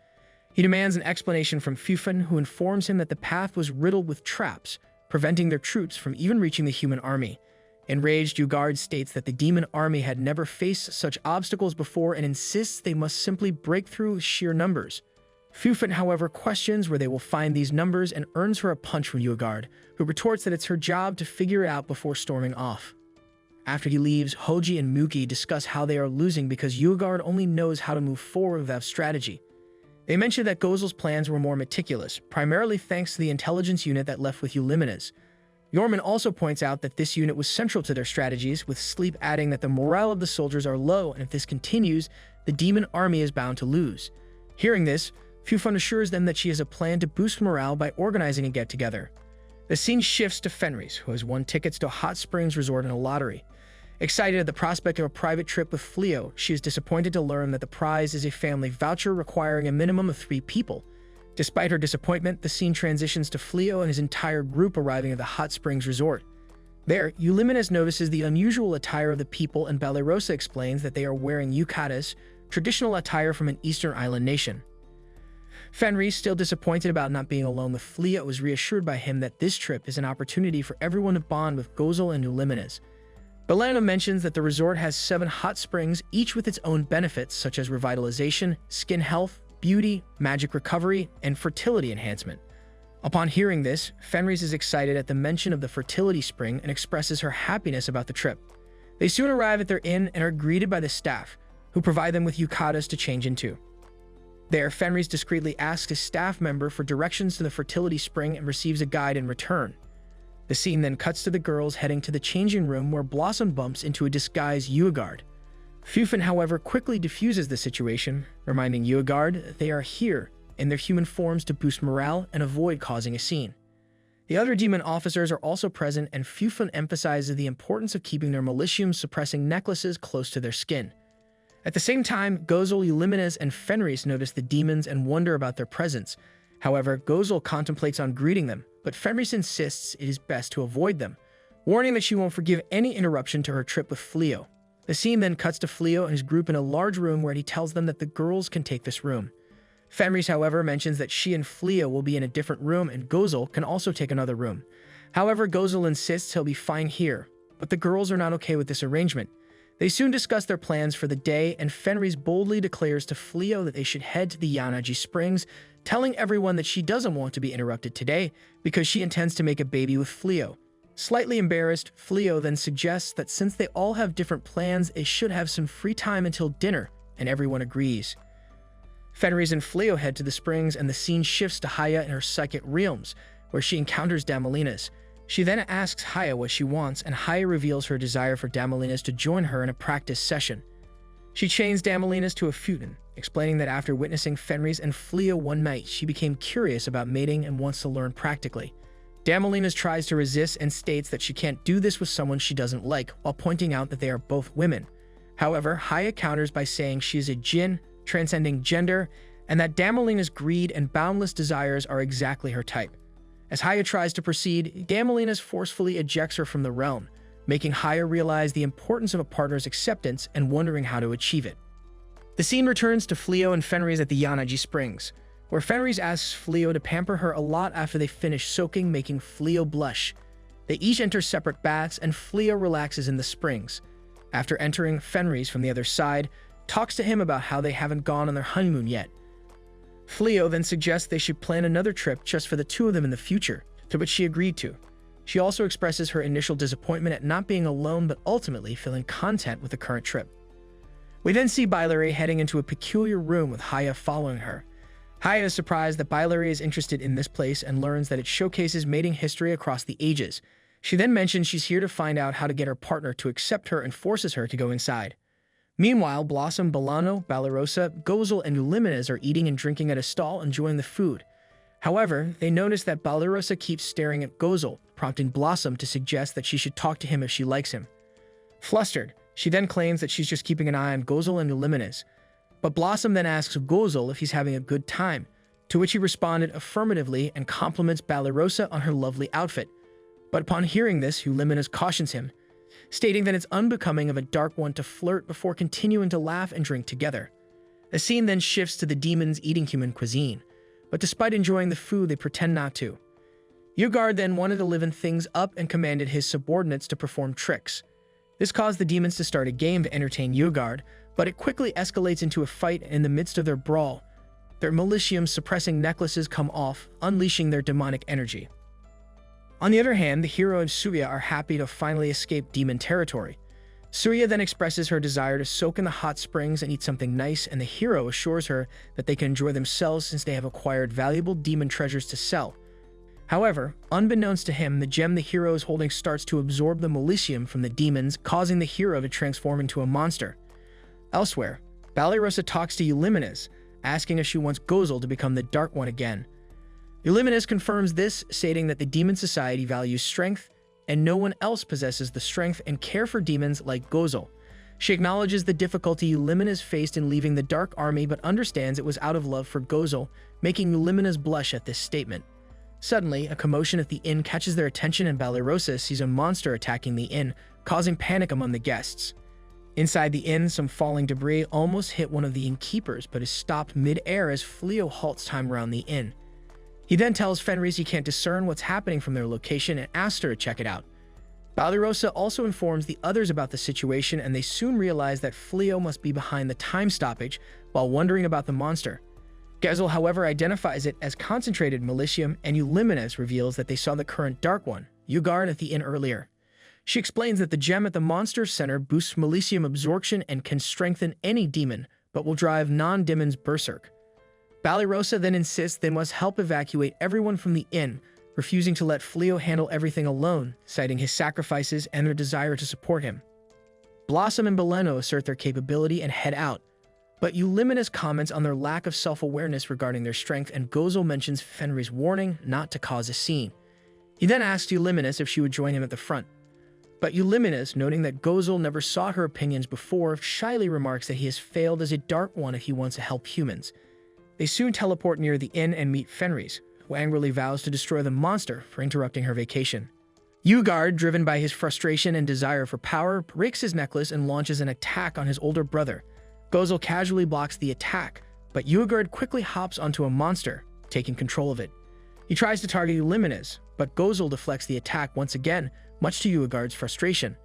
He demands an explanation from Fufun, who informs him that the path was riddled with traps, preventing their troops from even reaching the human army. Enraged, Uegard states that the demon army had never faced such obstacles before and insists they must simply break through with sheer numbers. Fufun, however, questions where they will find these numbers and earns her a punch from Uegard, who retorts that it's her job to figure it out before storming off. After he leaves, Hoji and Muki discuss how they are losing because Uegard only knows how to move forward without strategy. They mention that Gozel's plans were more meticulous, primarily thanks to the intelligence unit that left with Uliminas. Yorman also points out that this unit was central to their strategies, with Sleep adding that the morale of the soldiers are low and if this continues, the demon army is bound to lose. Hearing this, Fufun assures them that she has a plan to boost morale by organizing a get-together. The scene shifts to Fenris, who has won tickets to a hot springs resort in a lottery. Excited at the prospect of a private trip with Fleo, she is disappointed to learn that the prize is a family voucher requiring a minimum of 3 people. Despite her disappointment, the scene transitions to Fleo and his entire group arriving at the hot springs resort. There, Uliminas notices the unusual attire of the people and Banished explains that they are wearing yukatas, traditional attire from an eastern island nation. Fenris, still disappointed about not being alone with Fleo, is reassured by him that this trip is an opportunity for everyone to bond with Gozel and Uliminas. Belano mentions that the resort has 7 hot springs, each with its own benefits such as revitalization, skin health, beauty, magic recovery, and fertility enhancement. Upon hearing this, Fenris is excited at the mention of the fertility spring and expresses her happiness about the trip. They soon arrive at their inn and are greeted by the staff, who provide them with yukatas to change into. There, Fenris discreetly asks a staff member for directions to the fertility spring and receives a guide in return. The scene then cuts to the girls heading to the changing room where Blossom bumps into a disguised Uegard. Fufun, however, quickly diffuses the situation, reminding Uegard that they are here in their human forms to boost morale and avoid causing a scene. The other demon officers are also present, and Fufun emphasizes the importance of keeping their militium-suppressing necklaces close to their skin. At the same time, Gozel, Uliminas, and Fenris notice the demons and wonder about their presence. However, Gozel contemplates on greeting them, but Fenris insists it is best to avoid them, warning that she won't forgive any interruption to her trip with Fleo. The scene then cuts to Fleo and his group in a large room where he tells them that the girls can take this room. Fenris, however, mentions that she and Fleo will be in a different room and Gozel can also take another room. However, Gozel insists he'll be fine here, but the girls are not okay with this arrangement. They soon discuss their plans for the day, and Fenris boldly declares to Fleo that they should head to the Yanaji Springs, telling everyone that she doesn't want to be interrupted today because she intends to make a baby with Fleo. Slightly embarrassed, Fleo then suggests that since they all have different plans, they should have some free time until dinner, and everyone agrees. Fenris and Fleo head to the springs, and the scene shifts to Haya in her psychic realms, where she encounters Damalinas. She then asks Haya what she wants, and Haya reveals her desire for Damalinas to join her in a practice session. She chains Damalinas to a futon, explaining that after witnessing Fenris and Fleo one night, she became curious about mating and wants to learn practically. Damalinas tries to resist and states that she can't do this with someone she doesn't like, while pointing out that they are both women. However, Haya counters by saying she is a djinn, transcending gender, and that Damalinas' greed and boundless desires are exactly her type. As Haya tries to proceed, Damalinas forcefully ejects her from the realm, making Haya realize the importance of a partner's acceptance and wondering how to achieve it. The scene returns to Fleo and Fenris at the Yanaji Springs, where Fenris asks Fleo to pamper her a lot after they finish soaking, making Fleo blush. They each enter separate baths, and Fleo relaxes in the springs. After entering, Fenris from the other side talks to him about how they haven't gone on their honeymoon yet. Fleo then suggests they should plan another trip just for the two of them in the future, to which she agreed to. She also expresses her initial disappointment at not being alone, but ultimately feeling content with the current trip. We then see Bailari heading into a peculiar room with Haya following her. Haya is surprised that Bailari is interested in this place and learns that it showcases mating history across the ages. She then mentions she's here to find out how to get her partner to accept her and forces her to go inside. Meanwhile, Blossom, Balano, Balarosa, Gozel, and Uliminas are eating and drinking at a stall, enjoying the food. However, they notice that Balarosa keeps staring at Gozel, prompting Blossom to suggest that she should talk to him if she likes him. Flustered, she then claims that she's just keeping an eye on Gozel and Uliminas. But Blossom then asks Gozel if he's having a good time, to which he responded affirmatively and compliments Balarosa on her lovely outfit. But upon hearing this, Uliminas cautions him, stating that it's unbecoming of a Dark One to flirt before continuing to laugh and drink together. The scene then shifts to the demons eating human cuisine, but despite enjoying the food, they pretend not to. Ugard then wanted to liven things up and commanded his subordinates to perform tricks. This caused the demons to start a game to entertain Ugard, but it quickly escalates into a fight. In the midst of their brawl, their malicium-suppressing necklaces come off, unleashing their demonic energy. On the other hand, the hero and Suya are happy to finally escape demon territory. Suya then expresses her desire to soak in the hot springs and eat something nice, and the hero assures her that they can enjoy themselves since they have acquired valuable demon treasures to sell. However, unbeknownst to him, the gem the hero is holding starts to absorb the malicium from the demons, causing the hero to transform into a monster. Elsewhere, Balarosa talks to Uliminas, asking if she wants Gozel to become the Dark One again. Uliminas confirms this, stating that the demon society values strength, and no one else possesses the strength and care for demons like Gozel. She acknowledges the difficulty Uliminas faced in leaving the Dark Army, but understands it was out of love for Gozel, making Uliminas blush at this statement. Suddenly, a commotion at the inn catches their attention, and Balarosa sees a monster attacking the inn, causing panic among the guests. Inside the inn, some falling debris almost hit one of the innkeepers, but is stopped mid-air as Fleo halts time around the inn. He then tells Fenris he can't discern what's happening from their location and asks her to check it out. Balarosa also informs the others about the situation, and they soon realize that Fleo must be behind the time stoppage while wondering about the monster. Gozel, however, identifies it as concentrated malicium, and Uliminas reveals that they saw the current Dark One, Ugard, at the inn earlier. She explains that the gem at the monster's center boosts malicium absorption and can strengthen any demon, but will drive non-demons berserk. Balarosa then insists they must help evacuate everyone from the inn, refusing to let Fleo handle everything alone, citing his sacrifices and their desire to support him. Blossom and Baleno assert their capability and head out, but Uliminas comments on their lack of self-awareness regarding their strength, and Gozel mentions Fenris' warning not to cause a scene. He then asks Uliminas if she would join him at the front. But Uliminas, noting that Gozel never saw her opinions before, shyly remarks that he has failed as a Dark One if he wants to help humans. They soon teleport near the inn and meet Fenris, who angrily vows to destroy the monster for interrupting her vacation. Ugard, driven by his frustration and desire for power, breaks his necklace and launches an attack on his older brother. Gozel casually blocks the attack, but Ugard quickly hops onto a monster, taking control of it. He tries to target Uliminas, but Gozel deflects the attack once again, much to Ugard's frustration.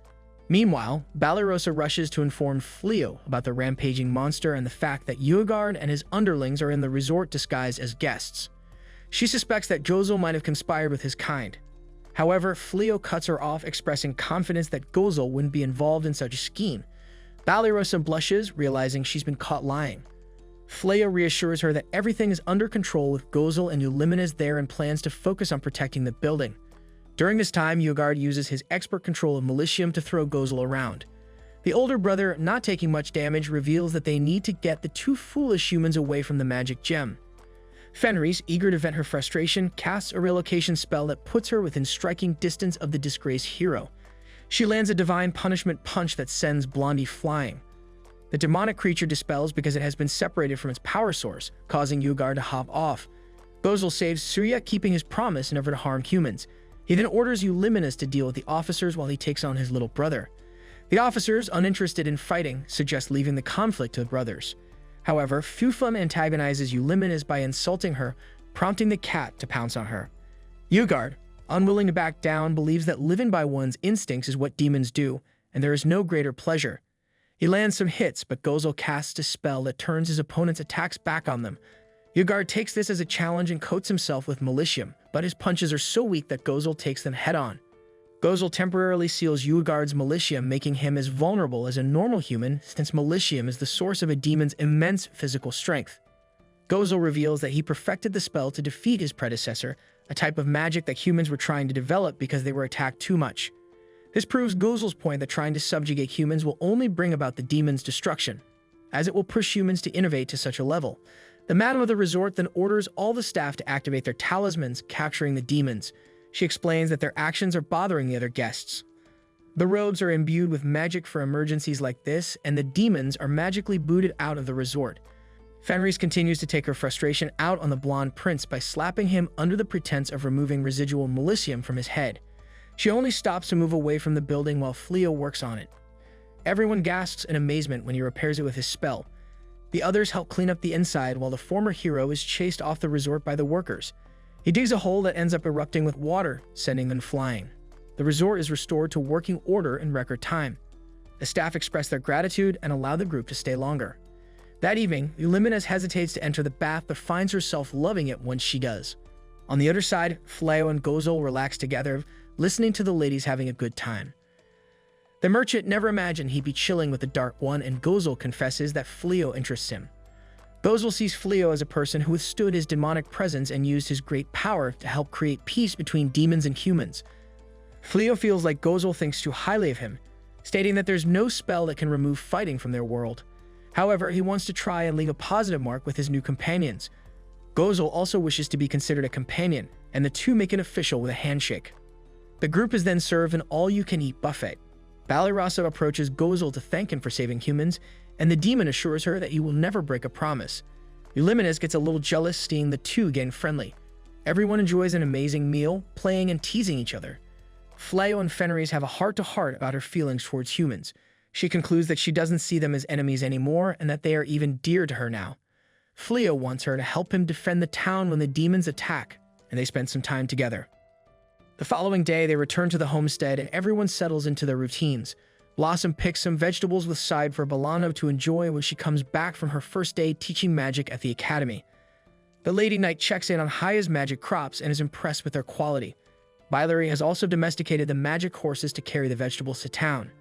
Meanwhile, Balarosa rushes to inform Fleo about the rampaging monster and the fact that Ugard and his underlings are in the resort disguised as guests. She suspects that Gozel might have conspired with his kind. However, Fleo cuts her off, expressing confidence that Gozel wouldn't be involved in such a scheme. Balarosa blushes, realizing she's been caught lying. Fleo reassures her that everything is under control with Gozel and Uliminas there, and plans to focus on protecting the building. During this time, Ugard uses his expert control of malicium to throw Gozel around. The older brother, not taking much damage, reveals that they need to get the two foolish humans away from the magic gem. Fenris, eager to vent her frustration, casts a relocation spell that puts her within striking distance of the disgraced hero. She lands a divine punishment punch that sends Blondie flying. The demonic creature dispels because it has been separated from its power source, causing Ugard to hop off. Gozel saves Suya, keeping his promise never to harm humans. He then orders Euliminus to deal with the officers while he takes on his little brother. The officers, uninterested in fighting, suggest leaving the conflict to the brothers. However, Fufum antagonizes Euliminus by insulting her, prompting the cat to pounce on her. Ugard, unwilling to back down, believes that living by one's instincts is what demons do, and there is no greater pleasure. He lands some hits, but Gozel casts a spell that turns his opponent's attacks back on them. Ugard takes this as a challenge and coats himself with Malicium, but his punches are so weak that Gozel takes them head-on. Gozel temporarily seals Ugard's Malicium, making him as vulnerable as a normal human, since Malicium is the source of a demon's immense physical strength. Gozel reveals that he perfected the spell to defeat his predecessor, a type of magic that humans were trying to develop because they were attacked too much. This proves Gozel's point that trying to subjugate humans will only bring about the demon's destruction, as it will push humans to innovate to such a level. The Madam of the Resort then orders all the staff to activate their talismans, capturing the demons. She explains that their actions are bothering the other guests. The robes are imbued with magic for emergencies like this, and the demons are magically booted out of the resort. Fenris continues to take her frustration out on the blonde prince by slapping him under the pretense of removing residual Malicium from his head. She only stops to move away from the building while Fleo works on it. Everyone gasps in amazement when he repairs it with his spell. The others help clean up the inside while the former hero is chased off the resort by the workers. He digs a hole that ends up erupting with water, sending them flying. The resort is restored to working order in record time. The staff express their gratitude and allow the group to stay longer. That evening, Euliminus hesitates to enter the bath but finds herself loving it once she does. On the other side, Fleo and Gozel relax together, listening to the ladies having a good time. The merchant never imagined he'd be chilling with the Dark One, and Gozel confesses that Fleo interests him. Gozel sees Fleo as a person who withstood his demonic presence and used his great power to help create peace between demons and humans. Fleo feels like Gozel thinks too highly of him, stating that there's no spell that can remove fighting from their world. However, he wants to try and leave a positive mark with his new companions. Gozel also wishes to be considered a companion, and the two make it official with a handshake. The group is then served an all-you-can-eat buffet. Balirasa approaches Gozel to thank him for saving humans, and the demon assures her that he will never break a promise. Euliminus gets a little jealous seeing the two getting friendly. Everyone enjoys an amazing meal, playing and teasing each other. Fleo and Fenris have a heart-to-heart about her feelings towards humans. She concludes that she doesn't see them as enemies anymore and that they are even dear to her now. Fleo wants her to help him defend the town when the demons attack, and they spend some time together. The following day, they return to the homestead and everyone settles into their routines. Blossom picks some vegetables with side for Balano to enjoy when she comes back from her first day teaching magic at the academy. The Lady Knight checks in on Haya's magic crops and is impressed with their quality. Bilary has also domesticated the magic horses to carry the vegetables to town.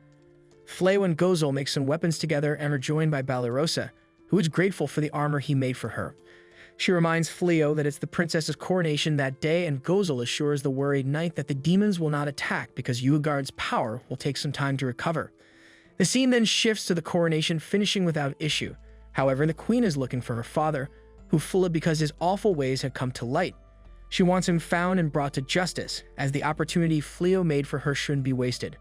Fleo and Gozel make some weapons together and are joined by Balirosa, who is grateful for the armor he made for her. She reminds Fleo that it's the princess's coronation that day, and Gozel assures the worried knight that the demons will not attack because Ugard's power will take some time to recover. The scene then shifts to the coronation finishing without issue. However, the queen is looking for her father, who fled because his awful ways had come to light. She wants him found and brought to justice, as the opportunity Fleo made for her shouldn't be wasted.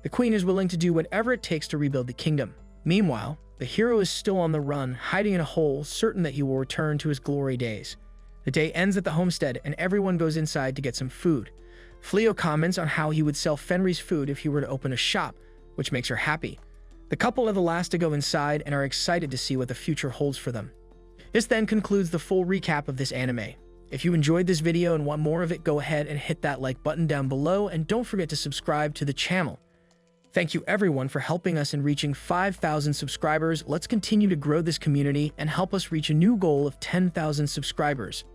The queen is willing to do whatever it takes to rebuild the kingdom. Meanwhile, the hero is still on the run, hiding in a hole, certain that he will return to his glory days. The day ends at the homestead, and everyone goes inside to get some food. Fleo comments on how he would sell Fenris food if he were to open a shop, which makes her happy. The couple are the last to go inside and are excited to see what the future holds for them. This then concludes the full recap of this anime. If you enjoyed this video and want more of it, go ahead and hit that like button down below, and don't forget to subscribe to the channel. Thank you everyone for helping us in reaching 5,000 subscribers. Let's continue to grow this community and help us reach a new goal of 10,000 subscribers.